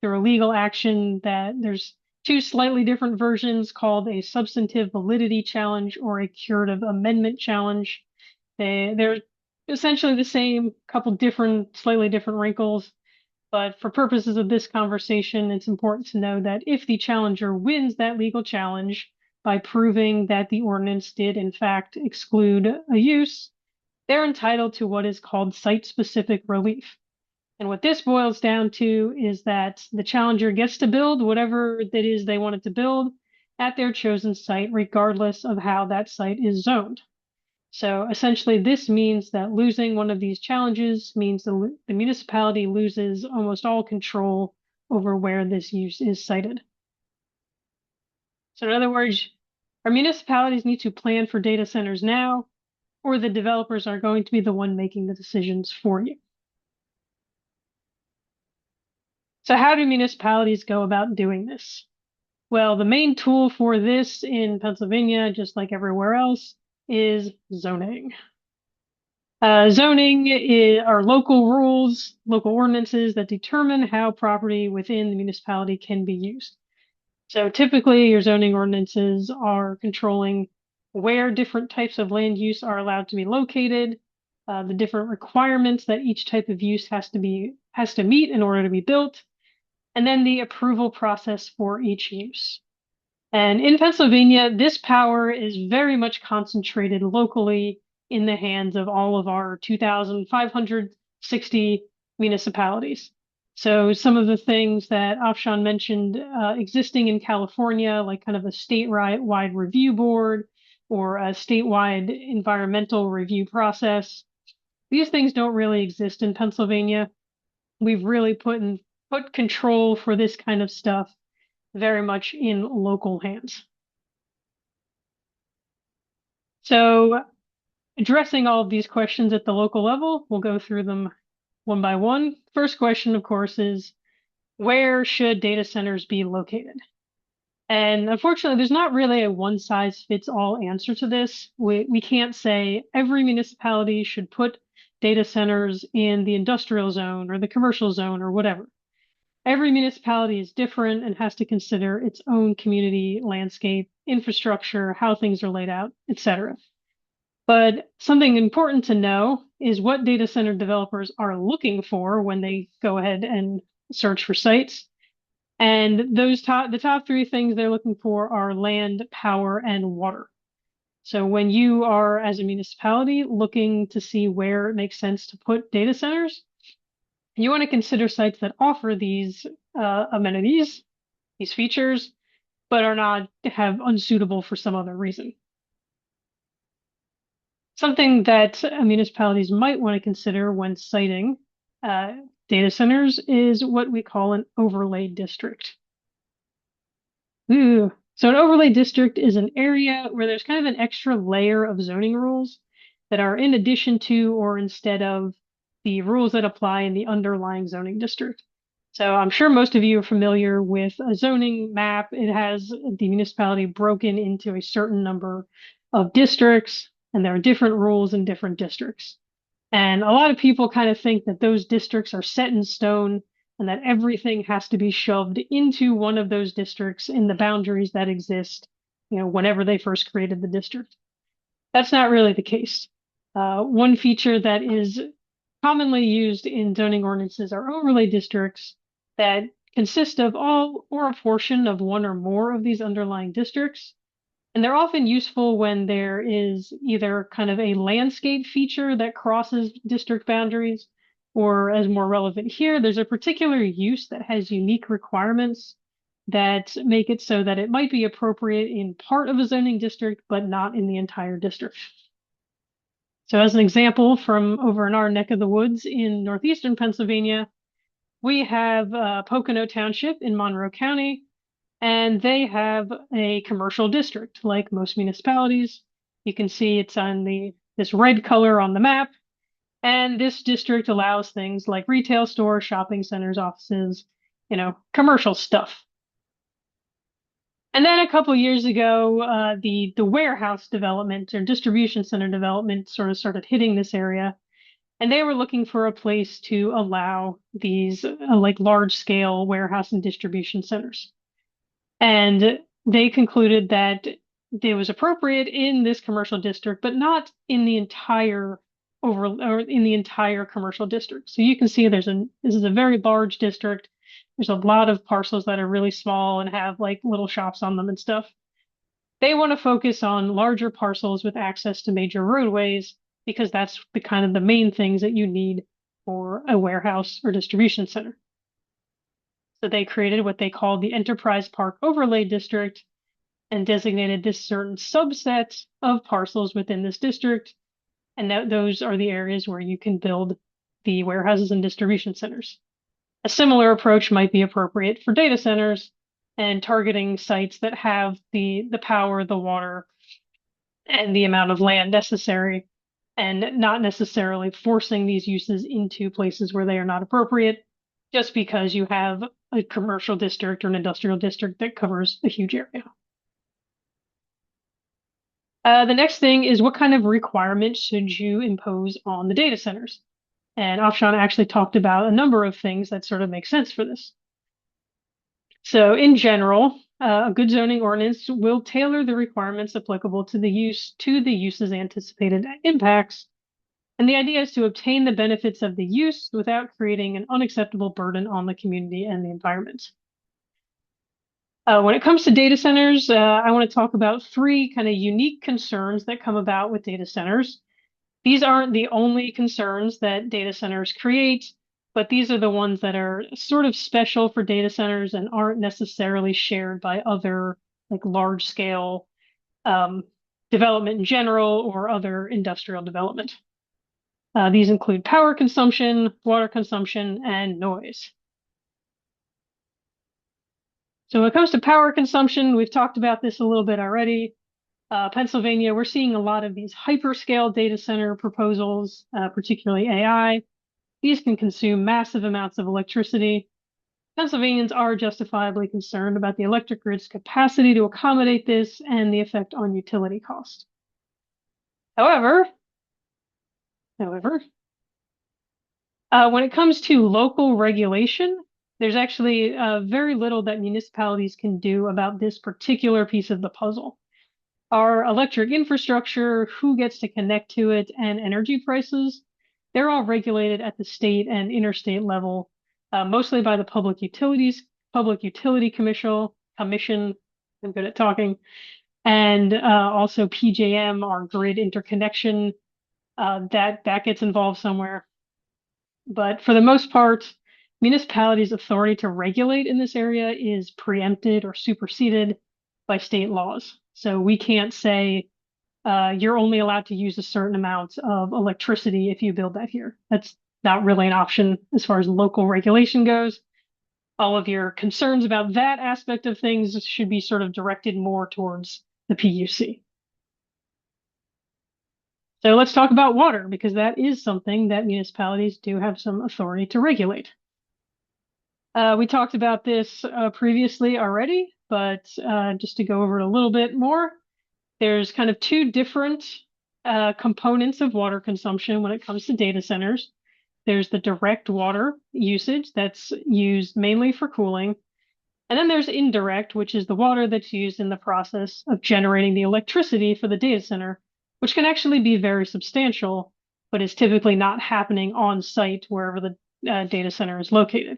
through a legal action. That there's two slightly different versions called a substantive validity challenge or a curative amendment challenge. They're essentially the same, couple different, slightly different wrinkles. But for purposes of this conversation, it's important to know that if the challenger wins that legal challenge by proving that the ordinance did in fact exclude a use, they're entitled to what is called site-specific relief. And what this boils down to is that the challenger gets to build whatever it is they wanted to build at their chosen site, regardless of how that site is zoned. So essentially, this means that losing one of these challenges means the municipality loses almost all control over where this use is sited. So in other words, our municipalities need to plan for data centers now, or the developers are going to be the one making the decisions for you. So how do municipalities go about doing this? Well, the main tool for this in Pennsylvania, just like everywhere else, is zoning. Zoning are local rules, local ordinances that determine how property within the municipality can be used. So typically your zoning ordinances are controlling where different types of land use are allowed to be located, the different requirements that each type of use has to meet in order to be built, and then the approval process for each use. And in Pennsylvania, this power is very much concentrated locally in the hands of all of our 2,560 municipalities. So some of the things that Afshan mentioned existing in California, like kind of a statewide review board or a statewide environmental review process, these things don't really exist in Pennsylvania. We've really put control for this kind of stuff very much in local hands. So addressing all of these questions at the local level, we'll go through them one by one. First question, of course, is where should data centers be located? And unfortunately, there's not really a one-size-fits-all answer to this. We can't say every municipality should put data centers in the industrial zone or the commercial zone or whatever. Every municipality is different and has to consider its own community landscape, infrastructure, how things are laid out, etc. But something important to know is what data center developers are looking for when they go ahead and search for sites. And the top three things they're looking for are land, power, and water. So when you are, as a municipality, looking to see where it makes sense to put data centers, you want to consider sites that offer these amenities, these features, but are not unsuitable for some other reason. Something that municipalities might want to consider when siting data centers is what we call an overlay district. Ooh. So an overlay district is an area where there's kind of an extra layer of zoning rules that are in addition to or instead of the rules that apply in the underlying zoning district. So I'm sure most of you are familiar with a zoning map. It has the municipality broken into a certain number of districts, and there are different rules in different districts. And a lot of people kind of think that those districts are set in stone and that everything has to be shoved into one of those districts in the boundaries that exist, whenever they first created the district. That's not really the case. One feature that is commonly used in zoning ordinances are overlay districts that consist of all or a portion of one or more of these underlying districts. And they're often useful when there is either kind of a landscape feature that crosses district boundaries, or as more relevant here, there's a particular use that has unique requirements that make it so that it might be appropriate in part of a zoning district, but not in the entire district. So as an example, from over in our neck of the woods in northeastern Pennsylvania, we have Pocono Township in Monroe County, and they have a commercial district like most municipalities. You can see it's on this red color on the map. And this district allows things like retail stores, shopping centers, offices, commercial stuff. And then a couple years ago, the warehouse development or distribution center development sort of started hitting this area. And they were looking for a place to allow these like large scale warehouse and distribution centers. And they concluded that it was appropriate in this commercial district, but not in the entire commercial district. So you can see this is a very large district. There's a lot of parcels that are really small and have like little shops on them and stuff. They want to focus on larger parcels with access to major roadways because that's the main things that you need for a warehouse or distribution center. So they created what they called the Enterprise Park Overlay District and designated this certain subset of parcels within this district. And those are the areas where you can build the warehouses and distribution centers. A similar approach might be appropriate for data centers and targeting sites that have the power, the water, and the amount of land necessary, and not necessarily forcing these uses into places where they are not appropriate, just because you have a commercial district or an industrial district that covers a huge area. The next thing is what kind of requirements should you impose on the data centers? And Afshan actually talked about a number of things that sort of make sense for this. So in general, a good zoning ordinance will tailor the requirements applicable to the use's anticipated impacts. And the idea is to obtain the benefits of the use without creating an unacceptable burden on the community and the environment. When it comes to data centers, I want to talk about three kind of unique concerns that come about with data centers. These aren't the only concerns that data centers create, but these are the ones that are sort of special for data centers and aren't necessarily shared by other like large scale development in general or other industrial development. These include power consumption, water consumption, and noise. So when it comes to power consumption, we've talked about this a little bit already. Pennsylvania, we're seeing a lot of these hyperscale data center proposals, particularly AI. These can consume massive amounts of electricity. Pennsylvanians are justifiably concerned about the electric grid's capacity to accommodate this and the effect on utility cost. However, when it comes to local regulation, there's actually very little that municipalities can do about this particular piece of the puzzle. Our electric infrastructure, who gets to connect to it, and energy prices, they're all regulated at the state and interstate level, mostly by the Public Utility Commission. I'm good at talking, and also PJM, our grid interconnection, that gets involved somewhere. But for the most part, municipalities' authority to regulate in this area is preempted or superseded by state laws. So we can't say you're only allowed to use a certain amount of electricity if you build that here. That's not really an option as far as local regulation goes. All of your concerns about that aspect of things should be sort of directed more towards the PUC. So let's talk about water, because that is something that municipalities do have some authority to regulate. We talked about this previously already, but just to go over it a little bit more, there's kind of two different components of water consumption when it comes to data centers. There's the direct water usage that's used mainly for cooling. And then there's indirect, which is the water that's used in the process of generating the electricity for the data center, which can actually be very substantial, but is typically not happening on site wherever the data center is located.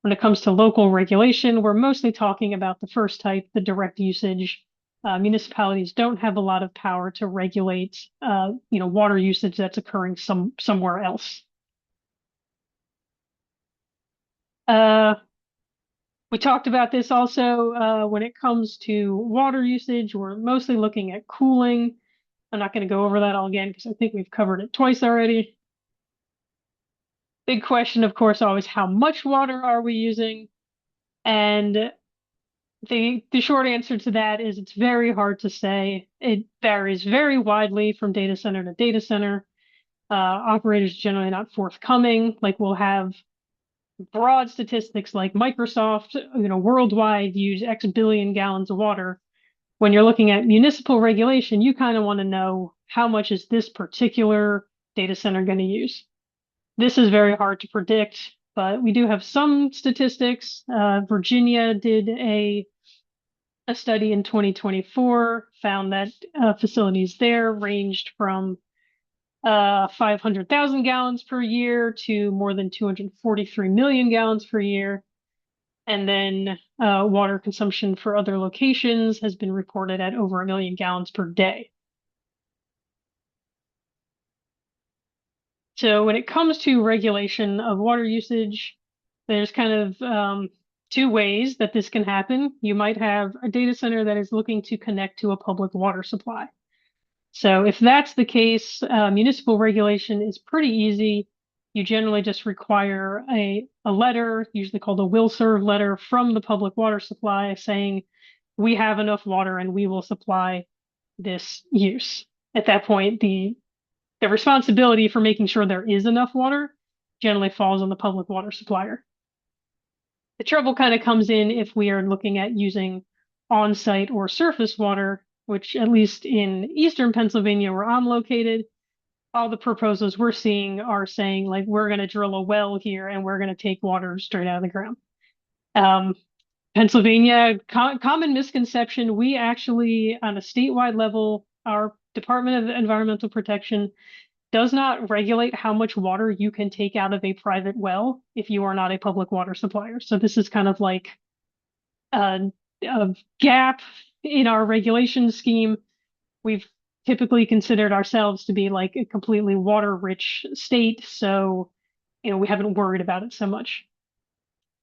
When it comes to local regulation, we're mostly talking about the first type, the direct usage. Municipalities don't have a lot of power to regulate, water usage that's occurring somewhere else. We talked about this also when it comes to water usage. We're mostly looking at cooling. I'm not going to go over that all again because I think we've covered it twice already. Big question, of course, always how much water are we using? And the short answer to that is it's very hard to say. It varies very widely from data center to data center. Operators generally not forthcoming. Like we'll have broad statistics like Microsoft, worldwide use X billion gallons of water. When you're looking at municipal regulation, you kind of want to know how much is this particular data center going to use. This is very hard to predict, but we do have some statistics. Virginia did a study in 2024, found that facilities there ranged from 500,000 gallons per year to more than 243 million gallons per year. And then water consumption for other locations has been reported at over 1 million gallons per day. So when it comes to regulation of water usage, there's kind of two ways that this can happen. You might have a data center that is looking to connect to a public water supply. So if that's the case, municipal regulation is pretty easy. You generally just require a letter, usually called a will serve letter, from the public water supply saying, we have enough water and we will supply this use. At that point, the responsibility for making sure there is enough water generally falls on the public water supplier. The trouble kind of comes in if we are looking at using on-site or surface water, which at least in eastern Pennsylvania where I'm located, all the proposals we're seeing are saying like, we're going to drill a well here and we're going to take water straight out of the ground. Pennsylvania, common misconception, we actually, on a statewide level, our Department of Environmental Protection does not regulate how much water you can take out of a private well if you are not a public water supplier. So this is kind of like a gap in our regulation scheme. We've typically considered ourselves to be like a completely water-rich state, so we haven't worried about it so much.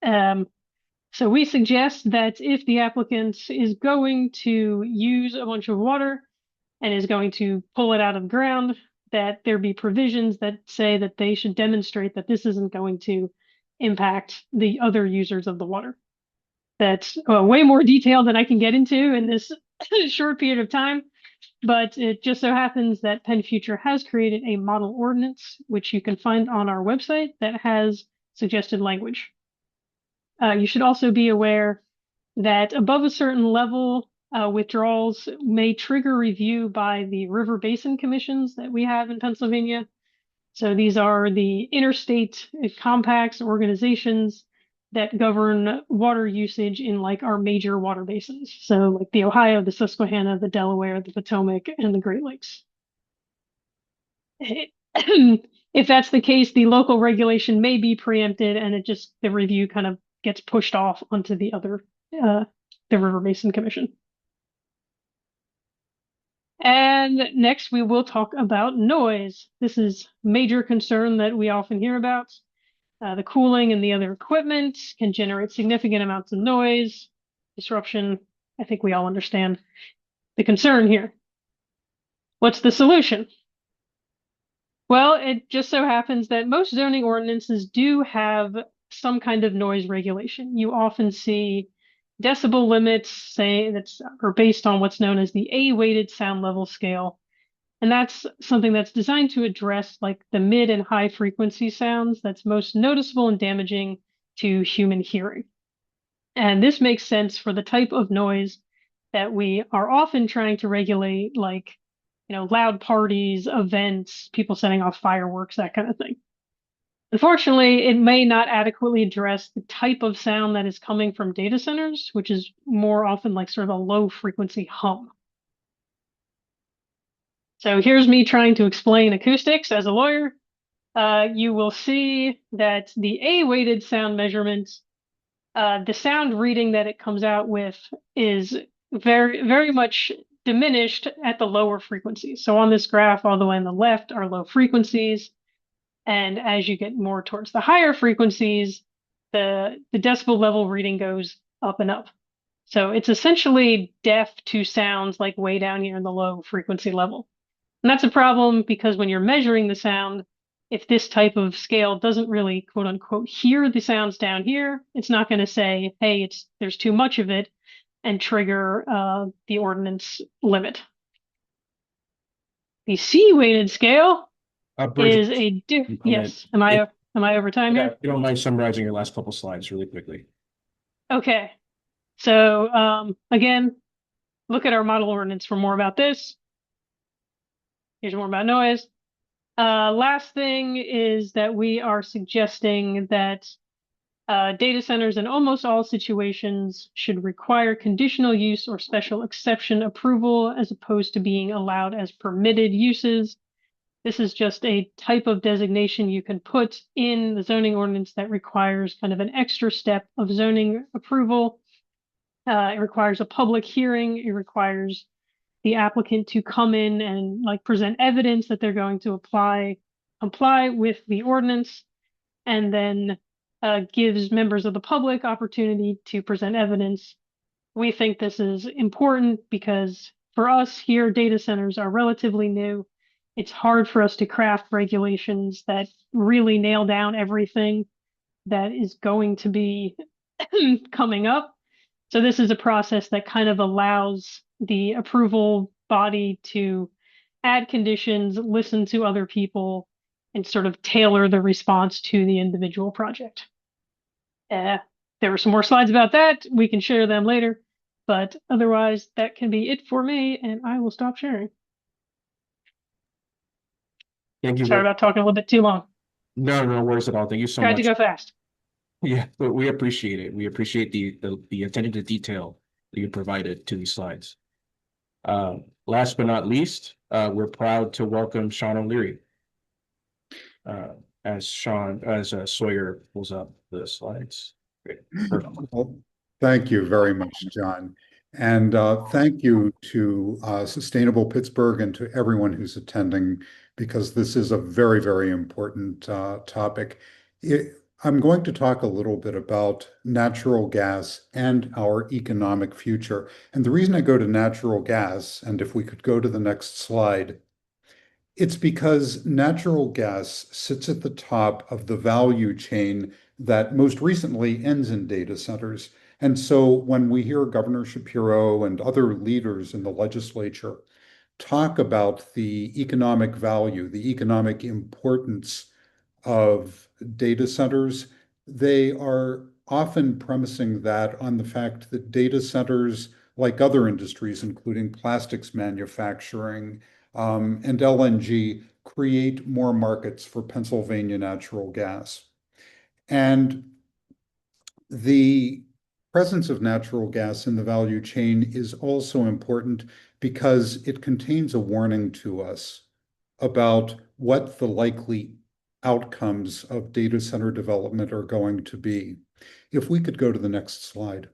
So we suggest that if the applicant is going to use a bunch of water and is going to pull it out of the ground, that there be provisions that say that they should demonstrate that this isn't going to impact the other users of the water. That's way more detailed than I can get into in this short period of time, but it just so happens that Penn Future has created a model ordinance, which you can find on our website, that has suggested language. You should also be aware that above a certain level, withdrawals may trigger review by the river basin commissions that we have in Pennsylvania. So these are the interstate compacts, organizations that govern water usage in like our major water basins. So like the Ohio, the Susquehanna, the Delaware, the Potomac, and the Great Lakes. If that's the case, the local regulation may be preempted and the review kind of gets pushed off onto the other, the River Basin Commission. And next we will talk about noise. This is a major concern that we often hear about. The cooling and the other equipment can generate significant amounts of noise, disruption. I think we all understand the concern here. What's the solution? Well, it just so happens that most zoning ordinances do have some kind of noise regulation. You often see decibel limits are based on what's known as the A-weighted sound level scale. And that's something that's designed to address like the mid and high frequency sounds that's most noticeable and damaging to human hearing. And this makes sense for the type of noise that we are often trying to regulate, like, loud parties, events, people setting off fireworks, that kind of thing. Unfortunately, it may not adequately address the type of sound that is coming from data centers, which is more often like sort of a low frequency hum. So here's me trying to explain acoustics as a lawyer. You will see that the A-weighted sound measurement, the sound reading that it comes out with is very, very much diminished at the lower frequencies. So on this graph, all the way on the left are low frequencies. And as you get more towards the higher frequencies, the decibel level reading goes up and up. So it's essentially deaf to sounds like way down here in the low frequency level. And that's a problem because when you're measuring the sound, if this type of scale doesn't really quote unquote hear the sounds down here, it's not going to say, hey, there's too much of it and trigger the ordinance limit. The C-weighted scale is a yes. Am I over time Yeah, here? if you don't mind summarizing your last couple slides really quickly. Okay. So again, look at our model ordinance for more about this. Here's more about noise. Last thing is that we are suggesting that data centers in almost all situations should require conditional use or special exception approval as opposed to being allowed as permitted uses. This is just a type of designation you can put in the zoning ordinance that requires kind of an extra step of zoning approval. It requires a public hearing. It requires the applicant to come in and like present evidence that they're going to comply with the ordinance, and then gives members of the public opportunity to present evidence. We think this is important because for us here, data centers are relatively new. It's hard for us to craft regulations that really nail down everything that is going to be coming up. So this is a process that kind of allows the approval body to add conditions, listen to other people, and sort of tailor the response to the individual project. There were some more slides about that. We can share them later, but otherwise that can be it for me, and I will stop sharing. Thank you. Sorry about talking a little bit too long. No worries at all. Thank you so Tried much. to go fast. Yeah, but we appreciate it. We appreciate the attention to detail that you provided to these slides. Last but not least, we're proud to welcome Sean O'Leary. As Sawyer pulls up the slides. Great. Perfect. Well, thank you very much, John. And thank you to Sustainable Pittsburgh and to everyone who's attending, because this is a very, very important topic. I'm going to talk a little bit about natural gas and our economic future. And the reason I go to natural gas, and if we could go to the next slide, it's because natural gas sits at the top of the value chain that most recently ends in data centers. And so when we hear Governor Shapiro and other leaders in the legislature talk about the economic value, the economic importance of data centers, they are often premising that on the fact that data centers, like other industries, including plastics manufacturing, and LNG, create more markets for Pennsylvania natural gas. And the presence of natural gas in the value chain is also important because it contains a warning to us about what the likely outcomes of data center development are going to be. If we could go to the next slide.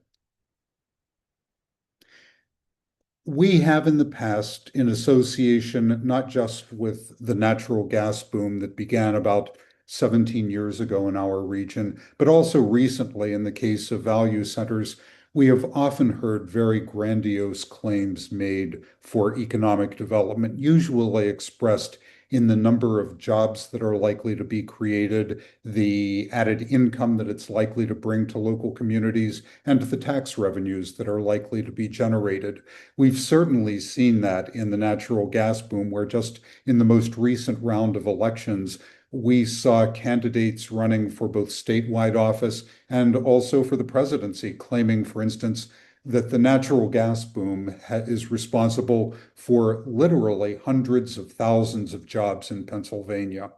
We have in the past, in association not just with the natural gas boom that began about 17 years ago in our region, but also recently in the case of value centers, we have often heard very grandiose claims made for economic development, usually expressed in the number of jobs that are likely to be created, the added income that it's likely to bring to local communities, and the tax revenues that are likely to be generated. We've certainly seen that in the natural gas boom, where just in the most recent round of elections, we saw candidates running for both statewide office and also for the presidency, claiming, for instance, that the natural gas boom is responsible for literally hundreds of thousands of jobs in Pennsylvania,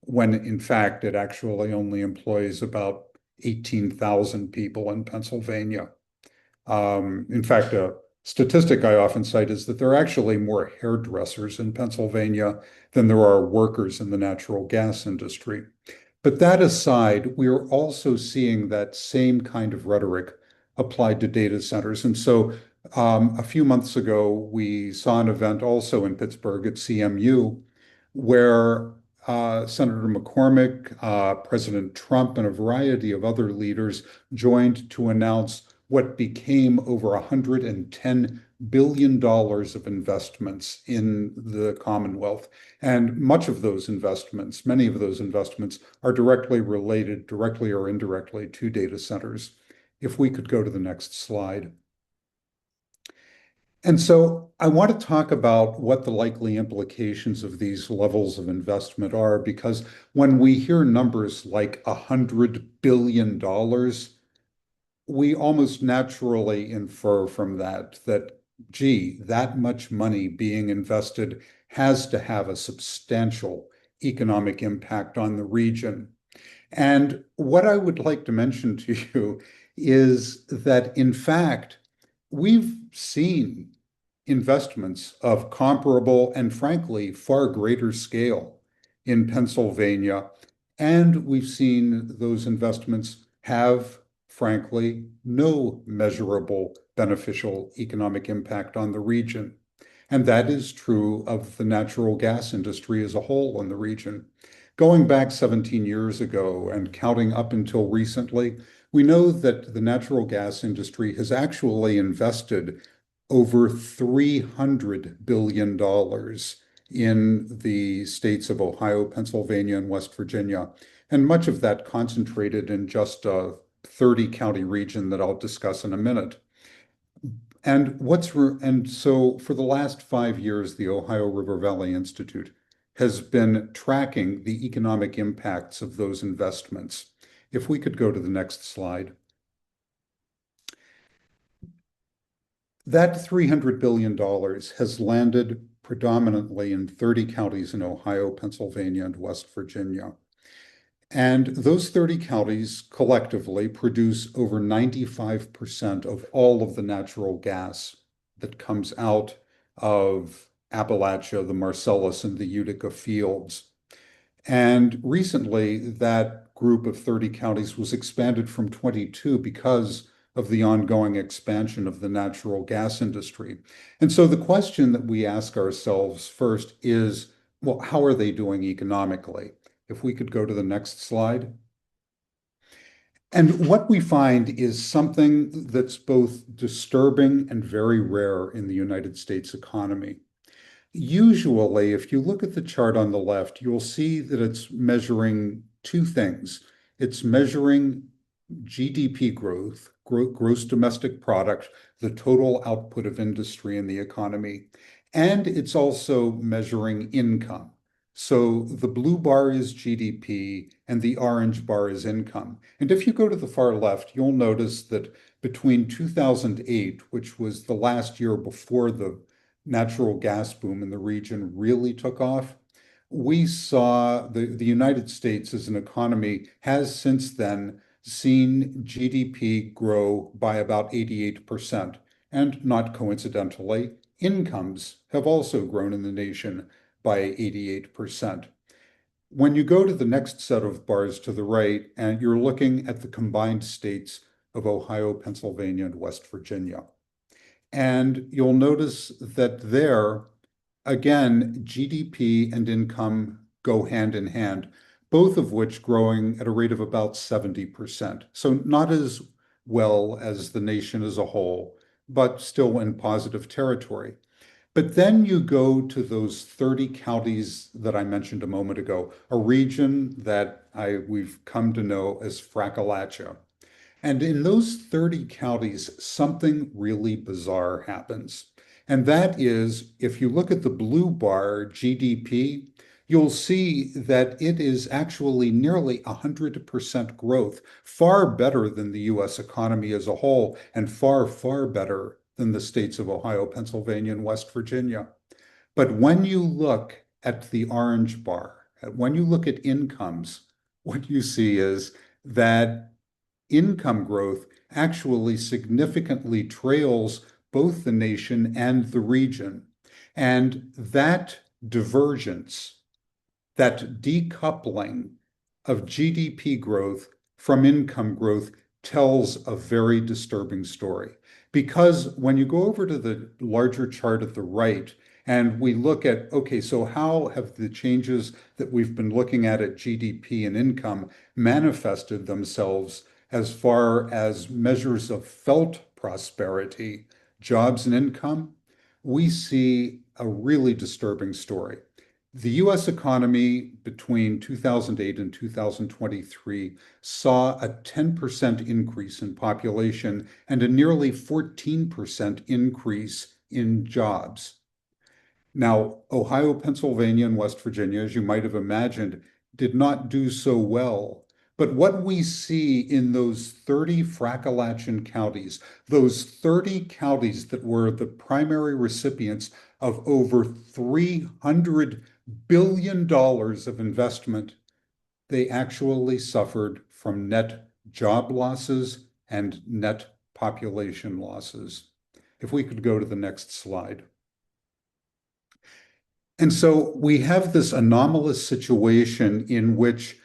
when in fact it actually only employs about 18,000 people in Pennsylvania. In fact, a statistic I often cite is that there are actually more hairdressers in Pennsylvania than there are workers in the natural gas industry. But that aside, we are also seeing that same kind of rhetoric applied to data centers. And so a few months ago, we saw an event also in Pittsburgh at CMU where Senator McCormick, President Trump, and a variety of other leaders joined to announce what became over $110 billion of investments in the Commonwealth. And much of those investments, many of those investments, are directly related, directly or indirectly, to data centers. If we could go to the next slide. And so I want to talk about what the likely implications of these levels of investment are, because when we hear numbers like $100 billion, we almost naturally infer from that, gee, that much money being invested has to have a substantial economic impact on the region. And what I would like to mention to you is that, in fact, we've seen investments of comparable and, frankly, far greater scale in Pennsylvania, and we've seen those investments have, frankly, no measurable beneficial economic impact on the region. And that is true of the natural gas industry as a whole in the region. Going back 17 years ago and counting up until recently, we know that the natural gas industry has actually invested over $300 billion in the states of Ohio, Pennsylvania, and West Virginia, and much of that concentrated in just a 30-county region that I'll discuss in a minute. And so for the last 5 years, the Ohio River Valley Institute has been tracking the economic impacts of those investments. If we could go to the next slide. That $300 billion has landed predominantly in 30 counties in Ohio, Pennsylvania, and West Virginia. And those 30 counties collectively produce over 95% of all of the natural gas that comes out of Appalachia, the Marcellus, and the Utica fields. And recently, that group of 30 counties was expanded from 22 because of the ongoing expansion of the natural gas industry. And so the question that we ask ourselves first is, well, how are they doing economically? If we could go to the next slide. And what we find is something that's both disturbing and very rare in the United States economy. Usually, if you look at the chart on the left, you'll see that it's measuring two things. It's measuring GDP growth, gross domestic product, the total output of industry in the economy, and it's also measuring income. So the blue bar is GDP and the orange bar is income. And if you go to the far left, you'll notice that between 2008, which was the last year before the natural gas boom in the region really took off, we saw the United States as an economy has since then seen GDP grow by about 88%. And not coincidentally, incomes have also grown in the nation by 88%. When you go to the next set of bars to the right, and you're looking at the combined states of Ohio, Pennsylvania, and West Virginia, and you'll notice that there, again, GDP and income go hand in hand, both of which growing at a rate of about 70%. So not as well as the nation as a whole, but still in positive territory. But then you go to those 30 counties that I mentioned a moment ago, a region that we've come to know as Frackalacha. And in those 30 counties, something really bizarre happens. And that is, if you look at the blue bar, GDP, you'll see that it is actually nearly 100% growth, far better than the US economy as a whole, and far, far better than the states of Ohio, Pennsylvania, and West Virginia. But when you look at the orange bar, when you look at incomes, what you see is that income growth actually significantly trails both the nation and the region. And that divergence, that decoupling of GDP growth from income growth tells a very disturbing story. Because when you go over to the larger chart at the right And we look at, okay, so how have the changes that we've been looking at GDP and income manifested themselves as far as measures of felt prosperity, jobs and income? We see a really disturbing story. The US economy between 2008 and 2023 saw a 10% increase in population and a nearly 14% increase in jobs. Now, Ohio, Pennsylvania, and West Virginia, as you might have imagined, did not do so well. But what we see in those 30 Frackalachan counties, those 30 counties that were the primary recipients of over $300 billion of investment, they actually suffered from net job losses and net population losses. If we could go to the next slide. And so we have this anomalous situation in which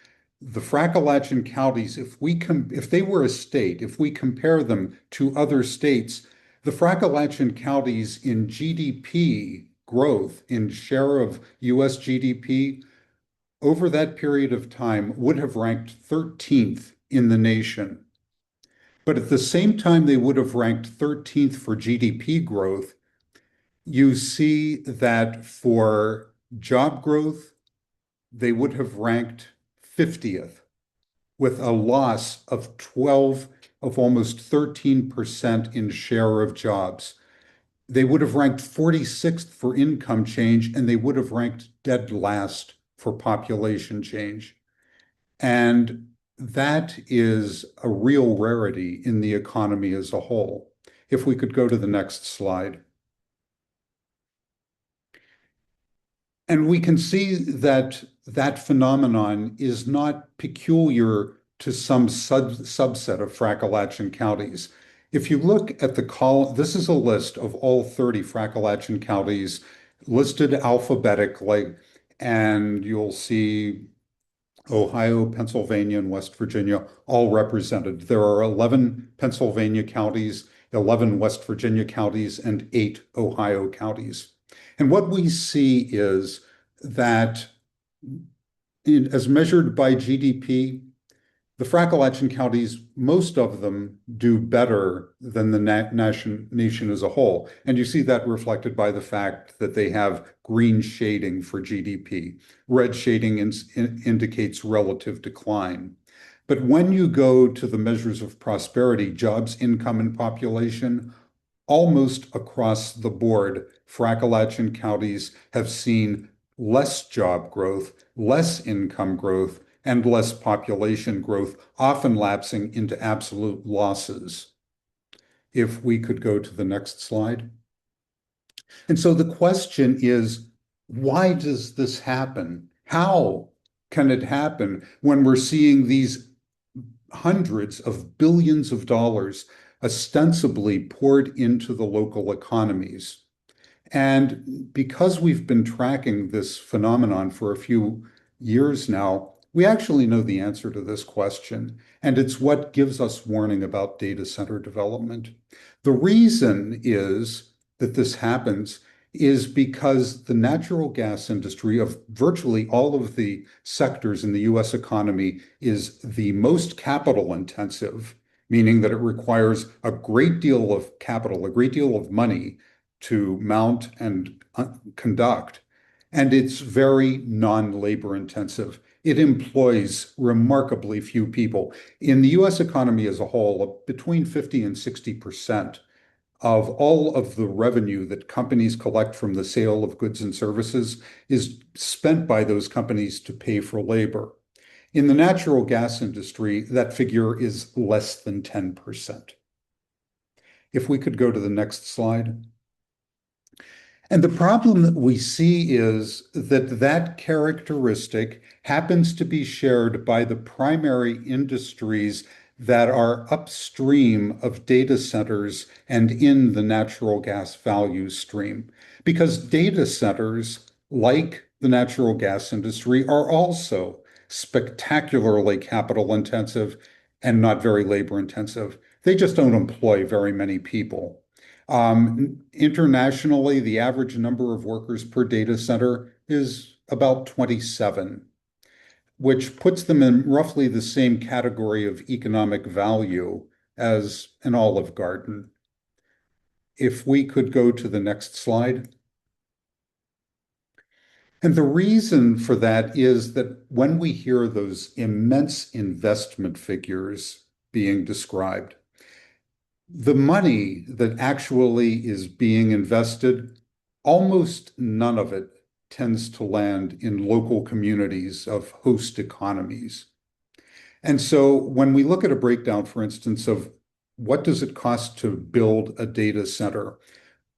the Frackalachan counties, if they were a state, if we compare them to other states, the Frackalachan counties in GDP growth, in share of US GDP, over that period of time would have ranked 13th in the nation. But at the same time they would have ranked 13th for GDP growth, you see that for job growth, they would have ranked 50th with a loss of almost 13% in share of jobs. They would have ranked 46th for income change, and they would have ranked dead last for population change. And that is a real rarity in the economy as a whole. If we could go to the next slide. And we can see that that phenomenon is not peculiar to some subset of Frackalachan counties. If you look at the column, this is a list of all 30 Frackalachan counties listed alphabetically, and you'll see Ohio, Pennsylvania, and West Virginia all represented. There are 11 Pennsylvania counties, 11 West Virginia counties, and 8 Ohio counties. And what we see is that as measured by GDP, the Frackalachan counties, most of them do better than the nation as a whole. And you see that reflected by the fact that they have green shading for GDP. Red shading indicates relative decline. But when you go to the measures of prosperity, jobs, income, and population, almost across the board, Frackalachan counties have seen less job growth, less income growth, and less population growth, often lapsing into absolute losses. If we could go to the next slide. And so the question is, why does this happen? How can it happen when we're seeing these hundreds of billions of dollars ostensibly poured into the local economies? And because we've been tracking this phenomenon for a few years now, we actually know the answer to this question, and it's what gives us warning about data center development. The reason is that this happens is because the natural gas industry of virtually all of the sectors in the US economy is the most capital intensive, meaning that it requires a great deal of capital, a great deal of money to mount and conduct, and it's very non-labor intensive. It employs remarkably few people. In the US economy as a whole, between 50 and 60% of all of the revenue that companies collect from the sale of goods and services is spent by those companies to pay for labor. In the natural gas industry, that figure is less than 10%. If we could go to the next slide. And the problem that we see is that that characteristic happens to be shared by the primary industries that are upstream of data centers and in the natural gas value stream. Because data centers, like the natural gas industry, are also spectacularly capital intensive and not very labor intensive. They just don't employ very many people. Internationally, the average number of workers per data center is about 27, which puts them in roughly the same category of economic value as an Olive Garden. If we could go to the next slide. And the reason for that is that when we hear those immense investment figures being described, the money that actually is being invested, almost none of it tends to land in local communities of host economies. And so when we look at a breakdown, for instance, of what does it cost to build a data center,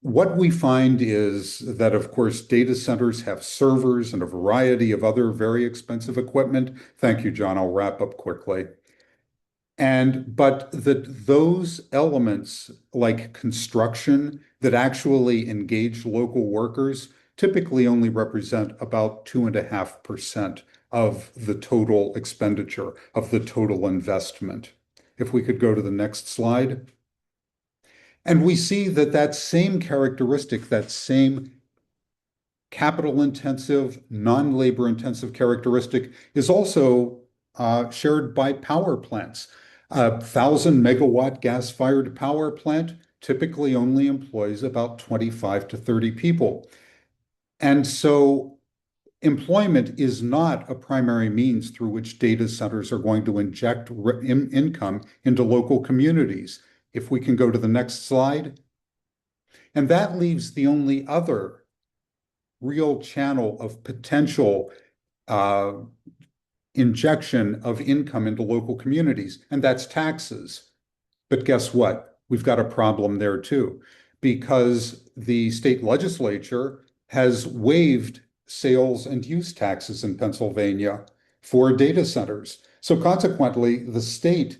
what we find is that, of course, data centers have servers and a variety of other very expensive equipment. Thank you, John. I'll wrap up quickly. But that those elements like construction that actually engage local workers typically only represent about 2.5% of the total expenditure, of the total investment. If we could go to the next slide. And we see that that same characteristic, that same capital intensive, non-labor intensive characteristic is also shared by power plants. A 1,000 megawatt gas-fired power plant typically only employs about 25 to 30 people. And so employment is not a primary means through which data centers are going to inject income into local communities. If we can go to the next slide. And that leaves the only other real channel of potential injection of income into local communities, and that's taxes. But guess what? We've got a problem there too, because the state legislature has waived sales and use taxes in Pennsylvania for data centers. So consequently, the state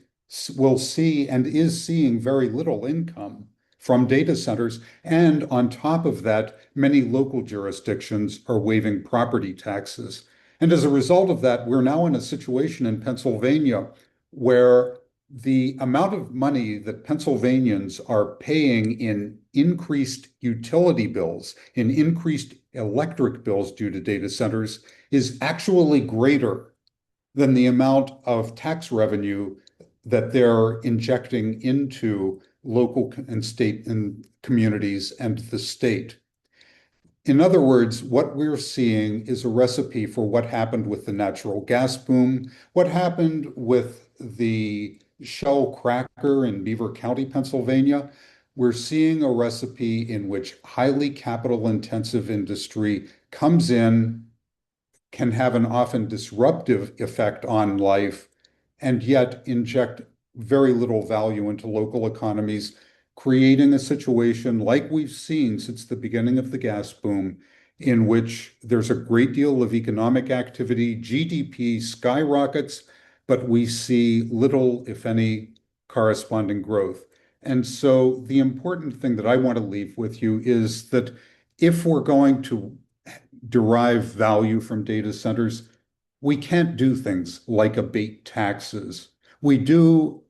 will see and is seeing very little income from data centers. And on top of that, many local jurisdictions are waiving property taxes. And as a result of that, we're now in a situation in Pennsylvania where the amount of money that Pennsylvanians are paying in increased utility bills, in increased electric bills due to data centers, is actually greater than the amount of tax revenue that they're injecting into local and state and communities and the state. In other words, what we're seeing is a recipe for what happened with the natural gas boom, what happened with the Shell cracker in Beaver County, Pennsylvania. We're seeing a recipe in which highly capital intensive industry comes in, can have an often disruptive effect on life, and yet inject very little value into local economies, creating a situation like we've seen since the beginning of the gas boom, in which there's a great deal of economic activity, GDP skyrockets, but we see little, if any, corresponding growth. And so the important thing that I want to leave with you is that if we're going to derive value from data centers, we can't do things like abate taxes. We do,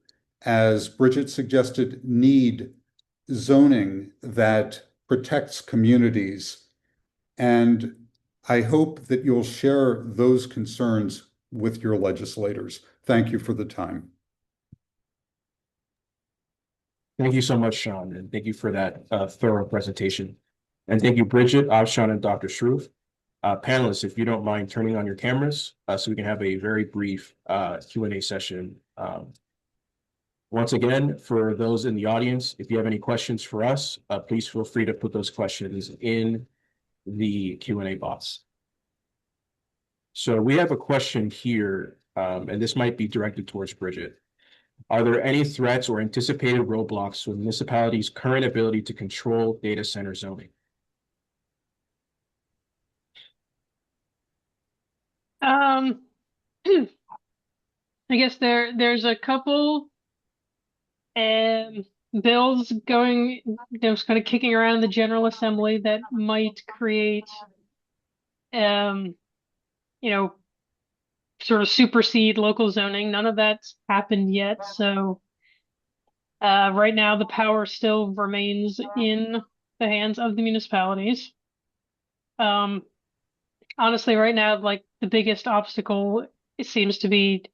as Bridget suggested, need zoning that protects communities. And I hope that you'll share those concerns with your legislators. Thank you for the time. Thank you so much, Sean, and thank you for that thorough presentation. And thank you, Bridget, Avshan, and Dr. Shrouf. Panelists, if you don't mind turning on your cameras so we can have a very brief Q&A session. Once again, for those in the audience, if you have any questions for us, please feel free to put those questions in the Q&A box. So we have a question here, and this might be directed towards Bridget. Are there any threats or anticipated roadblocks to a municipality's current ability to control data center zoning? I guess there's a couple bills going, there's kind of kicking around the General Assembly that might create, you know, sort of supersede local zoning. None of that's happened yet, so Right now, the power still remains in the hands of the municipalities. Honestly, right now, like the biggest obstacle, it seems to be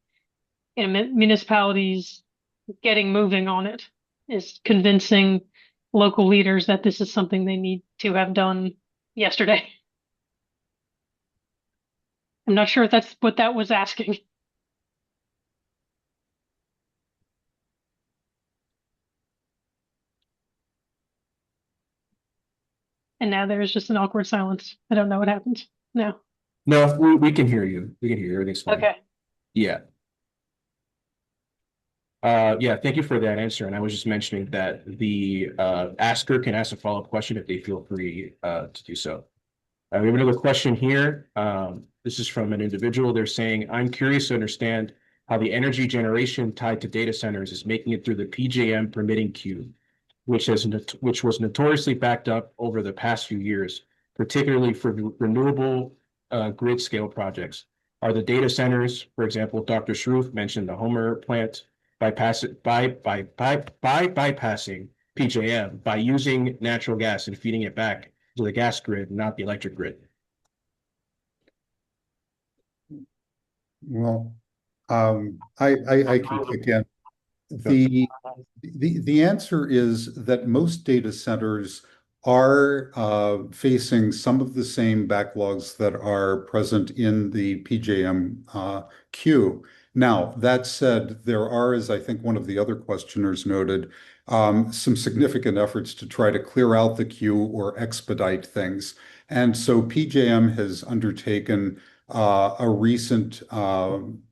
in municipalities getting moving on it, is convincing local leaders that this is something they need to have done yesterday. I'm not sure if that's what that was asking. And now there's just an awkward silence. I don't know what happened. No. No, we can hear you. We can hear you. Everything's fine. Okay. Yeah. Yeah, thank you for that answer. And I was just mentioning that the asker can ask a follow-up question if they feel free to do so. We have another question here. This is from an individual. They're saying, I'm curious to understand how the energy generation tied to data centers is making it through the PJM permitting queue, which was notoriously backed up over the past few years, particularly for renewable grid scale projects. Are the data centers, for example, Dr. Shroof mentioned the Homer plant, bypassing PJM by using natural gas and feeding it back to the gas grid, not the electric grid? Well, I can kick in. The answer is that most data centers are facing some of the same backlogs that are present in the PJM queue. Now, that said, there are, as I think one of the other questioners noted, some significant efforts to try to clear out the queue or expedite things. And so PJM has undertaken a recent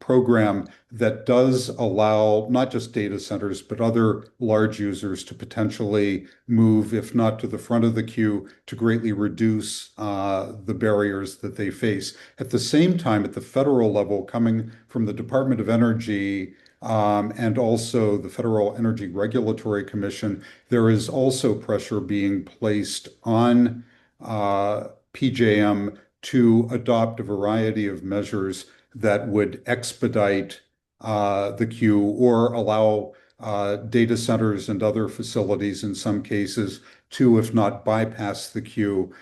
program that does allow not just data centers, but other large users to potentially move, if not to the front of the queue, to greatly reduce the barriers that they face. At the same time, at the federal level, coming from the Department of Energy and also the Federal Energy Regulatory Commission, there is also pressure being placed on PJM to adopt a variety of measures that would expedite the queue or allow data centers and other facilities in some cases to, if not bypass the queue,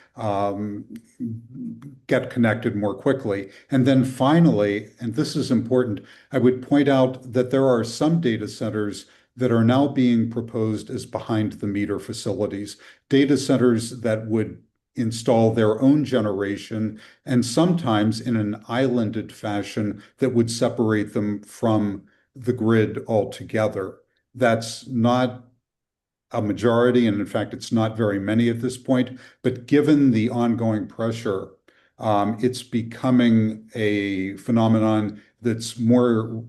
get connected more quickly. And then finally, and this is important, I would point out that there are some data centers that are now being proposed as behind the meter facilities, data centers that would install their own generation and sometimes in an islanded fashion that would separate them from the grid altogether. That's not a majority, and in fact, it's not very many at this point, but given the ongoing pressure, it's becoming a phenomenon that's more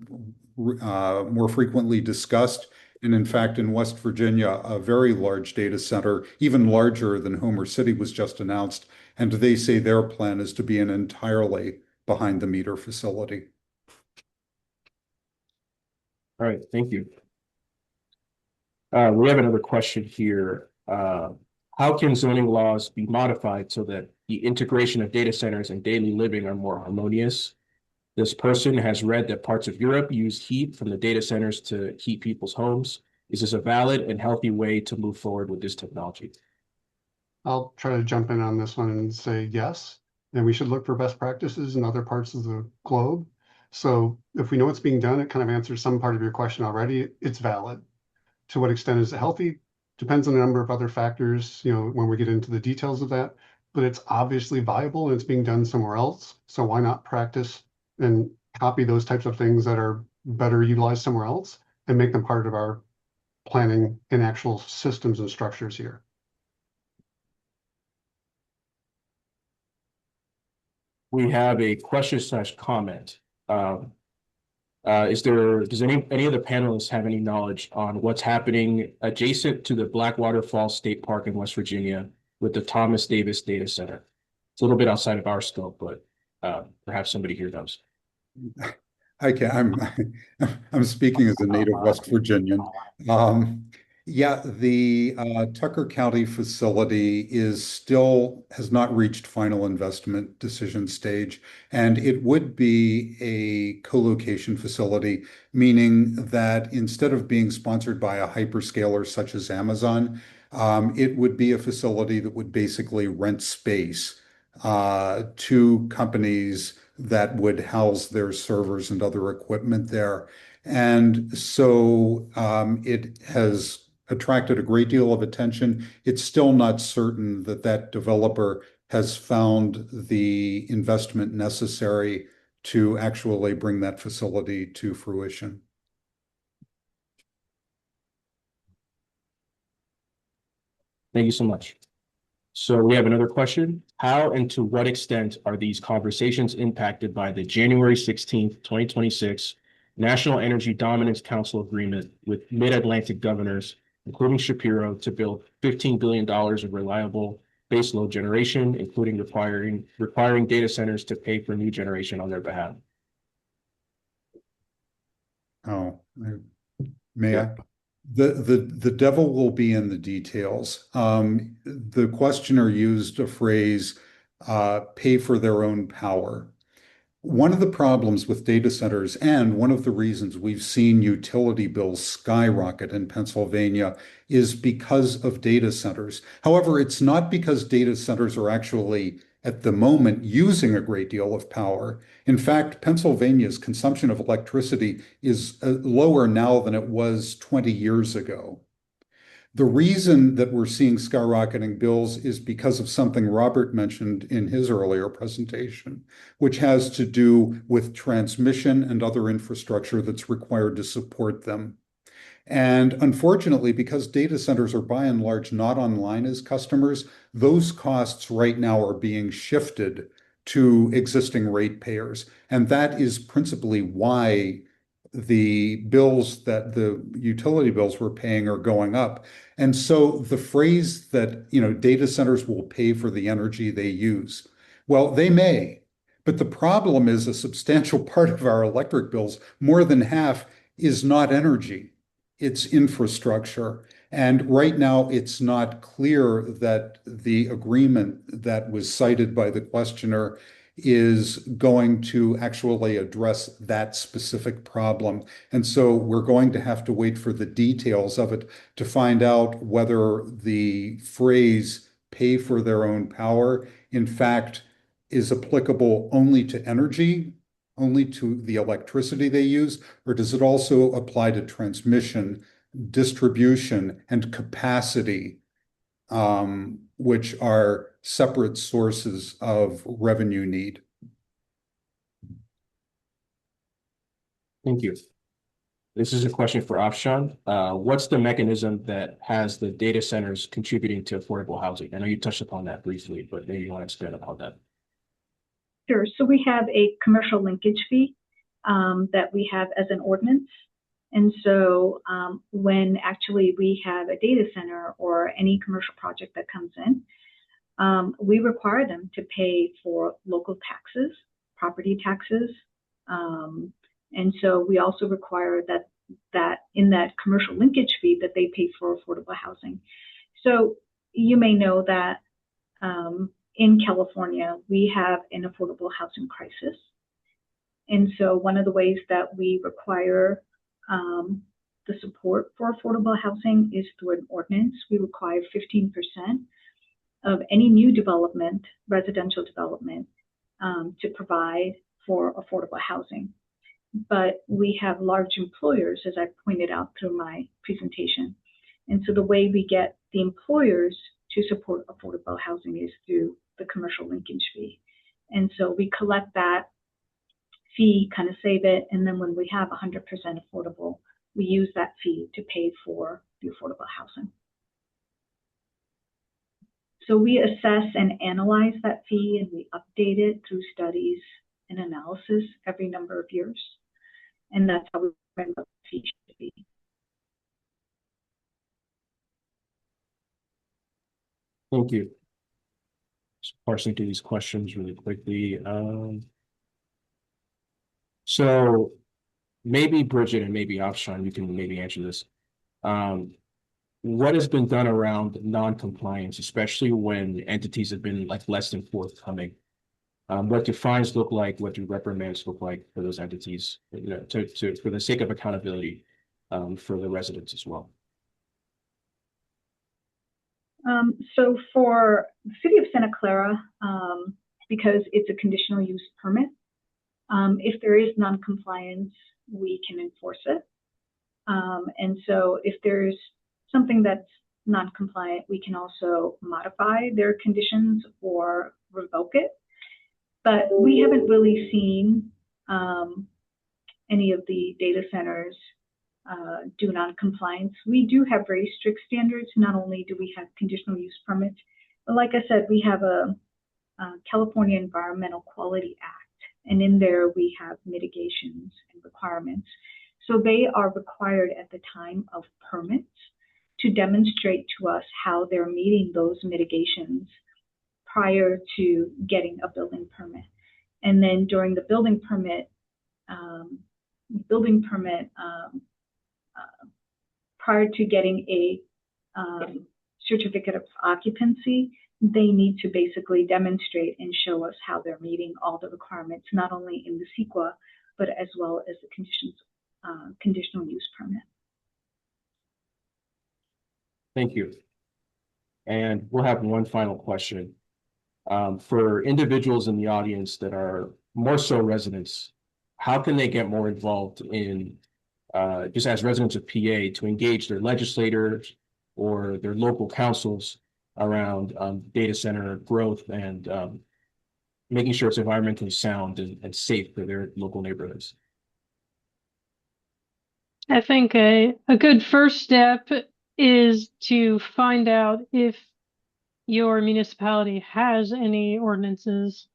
frequently discussed. And in fact, in West Virginia, a very large data center, even larger than Homer City, was just announced. And they say their plan is to be an entirely behind the meter facility. All right, thank you. We have another question here. How can zoning laws be modified so that the integration of data centers and daily living are more harmonious? This person has read that parts of Europe use heat from the data centers to heat people's homes. Is this a valid and healthy way to move forward with this technology? I'll try to jump in on this one and say yes. And we should look for best practices in other parts of the globe. So if we know what's being done, it kind of answers some part of your question already. It's valid. To what extent is it healthy? Depends on a number of other factors, when we get into the details of that. But it's obviously viable and it's being done somewhere else. So why not practice and copy those types of things that are better utilized somewhere else and make them part of our planning and actual systems and structures here? We have a question/comment. Does any of the panelists have any knowledge on what's happening adjacent to the Blackwater Falls State Park in West Virginia with the Thomas Davis Data Center? It's a little bit outside of our scope, but perhaps somebody here knows. I'm speaking as a native West Virginian. Yeah, the Tucker County facility has not reached final investment decision stage, and it would be a co-location facility, meaning that instead of being sponsored by a hyperscaler such as Amazon, it would be a facility that would basically rent space to companies that would house their servers and other equipment there. And so it has attracted a great deal of attention. It's still not certain that that developer has found the investment necessary to actually bring that facility to fruition. Thank you so much. So we have another question. How and to what extent are these conversations impacted by the January 16th, 2026 National Energy Dominance Council Agreement with Mid-Atlantic governors, including Shapiro, to build $15 billion of reliable baseload generation, including requiring data centers to pay for new generation on their behalf? Oh, may I? The devil will be in the details. The questioner used a phrase, pay for their own power. One of the problems with data centers, and one of the reasons we've seen utility bills skyrocket in Pennsylvania, is because of data centers. However, it's not because data centers are actually, at the moment, using a great deal of power. In fact, Pennsylvania's consumption of electricity is lower now than it was 20 years ago. The reason that we're seeing skyrocketing bills is because of something Robert mentioned in his earlier presentation, which has to do with transmission and other infrastructure that's required to support them. And unfortunately, because data centers are by and large not online as customers, those costs right now are being shifted to existing ratepayers. And that is principally why the bills that the utility bills we're paying are going up. And so the phrase that, data centers will pay for the energy they use, well, they may, but the problem is a substantial part of our electric bills, more than half, is not energy, it's infrastructure. And right now, it's not clear that the agreement that was cited by the questioner is going to actually address that specific problem. And so we're going to have to wait for the details of it to find out whether the phrase pay for their own power, in fact, is applicable only to energy, only to the electricity they use, or does it also apply to transmission, distribution, and capacity, which are separate sources of revenue need? Thank you. This is a question for Afshan. What's the mechanism that has the data centers contributing to affordable housing? I know you touched upon that briefly, but maybe you want to expand upon that. Sure. So we have a commercial linkage fee that we have as an ordinance. And so when actually we have a data center or any commercial project that comes in, we require them to pay for local taxes, property taxes. And so we also require that in that commercial linkage fee that they pay for affordable housing. So you may know that in California, we have an affordable housing crisis. And so one of the ways that we require the support for affordable housing is through an ordinance. We require 15% of any new development, residential development, to provide for affordable housing. But we have large employers, as I pointed out through my presentation. And so the way we get the employers to support affordable housing is through the commercial linkage fee. And so we collect that fee, kind of save it, and then when we have 100% affordable, we use that fee to pay for the affordable housing. So we assess and analyze that fee, and we update it through studies and analysis every number of years. And that's how we determine what the fee should be. Thank you. Just parsing through these questions really quickly. So maybe Bridget and maybe Afshan, you can maybe answer this. what has been done around non-compliance, especially when entities have been like less than forthcoming? What do fines look like? What do reprimands look like for those entities? You know, for the sake of accountability, for the residents as well. So for the city of Santa Clara, because it's a conditional use permit, if there is non-compliance, we can enforce it. And so if there's something that's non-compliant, we can also modify their conditions or revoke it. But we haven't really seen any of the data centers do non-compliance. We do have very strict standards. Not only do we have conditional use permits, but like I said, we have a California Environmental Quality Act, and in there we have mitigations and requirements. So they are required at the time of permits to demonstrate to us how they're meeting those mitigations prior to getting a building permit. And then during the building permit, prior to getting a certificate of occupancy, they need to basically demonstrate and show us how they're meeting all the requirements, not only in the CEQA, but as well as the conditional use permit. Thank you. And we'll have one final question. For individuals in the audience that are more so residents, how can they get more involved in, just as residents of PA, to engage their legislators or their local councils around data center growth and making sure it's environmentally sound and safe for their local neighborhoods? I think a good first step is to find out if your municipality has any ordinances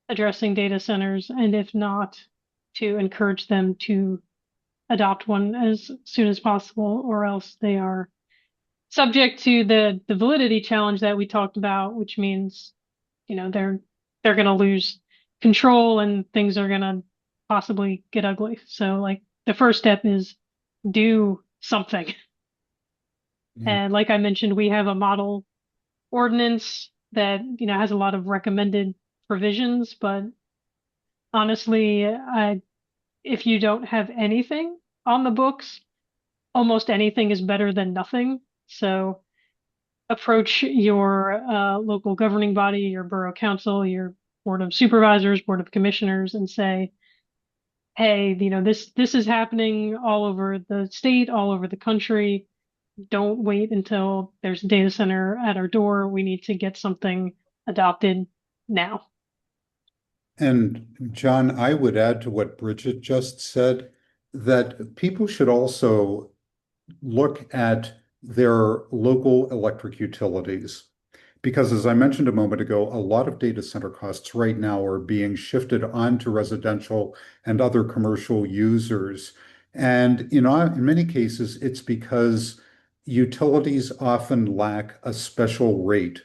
addressing data centers, and if not, to encourage them to adopt one as soon as possible, or else they are subject to the validity challenge that we talked about, which means, you know, they're going to lose control and things are going to possibly get ugly. So like the first step is do something. Yeah. And like I mentioned, we have a model ordinance that, you know, has a lot of recommended provisions, but honestly, if you don't have anything on the books, almost anything is better than nothing. So approach your local governing body, your borough council, your board of supervisors, board of commissioners, and say, hey, you know, this is happening all over the state, all over the country. Don't wait until there's a data center at our door. We need to get something adopted now. And John, I would add to what Bridget just said, that people should also look at their local electric utilities. Because as I mentioned a moment ago, a lot of data center costs right now are being shifted onto residential and other commercial users. And in many cases, it's because utilities often lack a special rate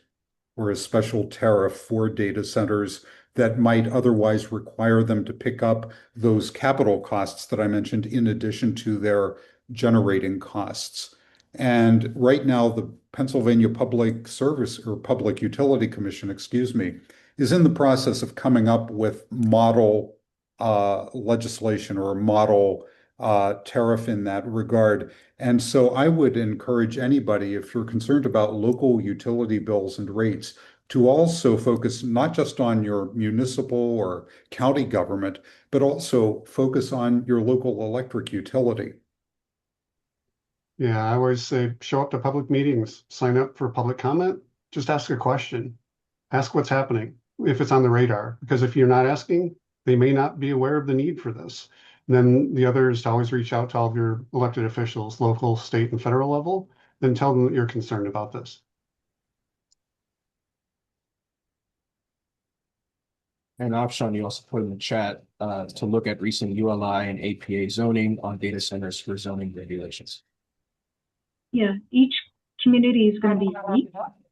or a special tariff for data centers that might otherwise require them to pick up those capital costs that I mentioned in addition to their generating costs. And right now, the Pennsylvania Public Service or Public Utility Commission, excuse me, is in the process of coming up with model legislation or model tariff in that regard. And so I would encourage anybody, if you're concerned about local utility bills and rates, to also focus not just on your municipal or county government, but also focus on your local electric utility. Yeah, I always say show up to public meetings, sign up for public comment, just ask a question. Ask what's happening if it's on the radar, because if you're not asking, they may not be aware of the need for this. And then the other is to always reach out to all of your elected officials, local, state, and federal level, then tell them that you're concerned about this. And Afshan, you also put in the chat to look at recent ULI and APA zoning on data centers for zoning regulations. Yeah, each community is going to be unique.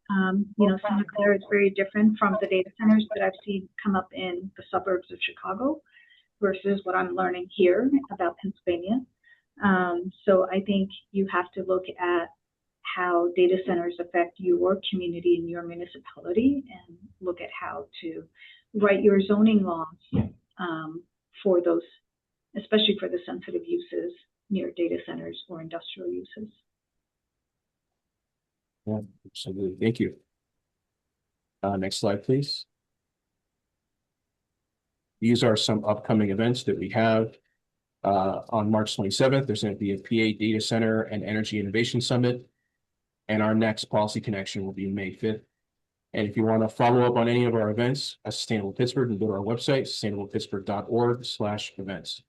You know, Santa Clara is very different from the data centers that I've seen come up in the suburbs of Chicago versus what I'm learning here about Pennsylvania. So I think you have to look at how data centers affect your community and your municipality, and look at how to write your zoning laws for those, especially for the sensitive uses near data centers or industrial uses. Yeah, absolutely. Thank you. Next slide, please. These are some upcoming events that we have. On March 27th, there's going to be a PA Data Center and Energy Innovation Summit. And our next Policy Connection will be May 5th. And if you want to follow up on any of our events at Sustainable Pittsburgh, you can go to our website, sustainablepittsburgh.org/events.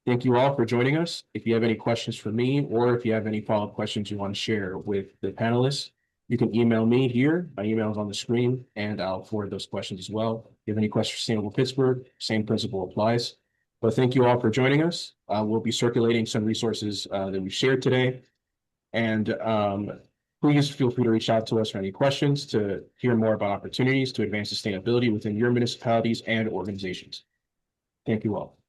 Thank you all for joining us. If you have any questions for me, or if you have any follow-up questions you want to share with the panelists, you can email me here. My email is on the screen, and I'll forward those questions as well. If you have any questions for Sustainable Pittsburgh, same principle applies. But thank you all for joining us. We'll be circulating some resources that we've shared today. And please feel free to reach out to us for any questions, to hear more about opportunities to advance sustainability within your municipalities and organizations. Thank you all.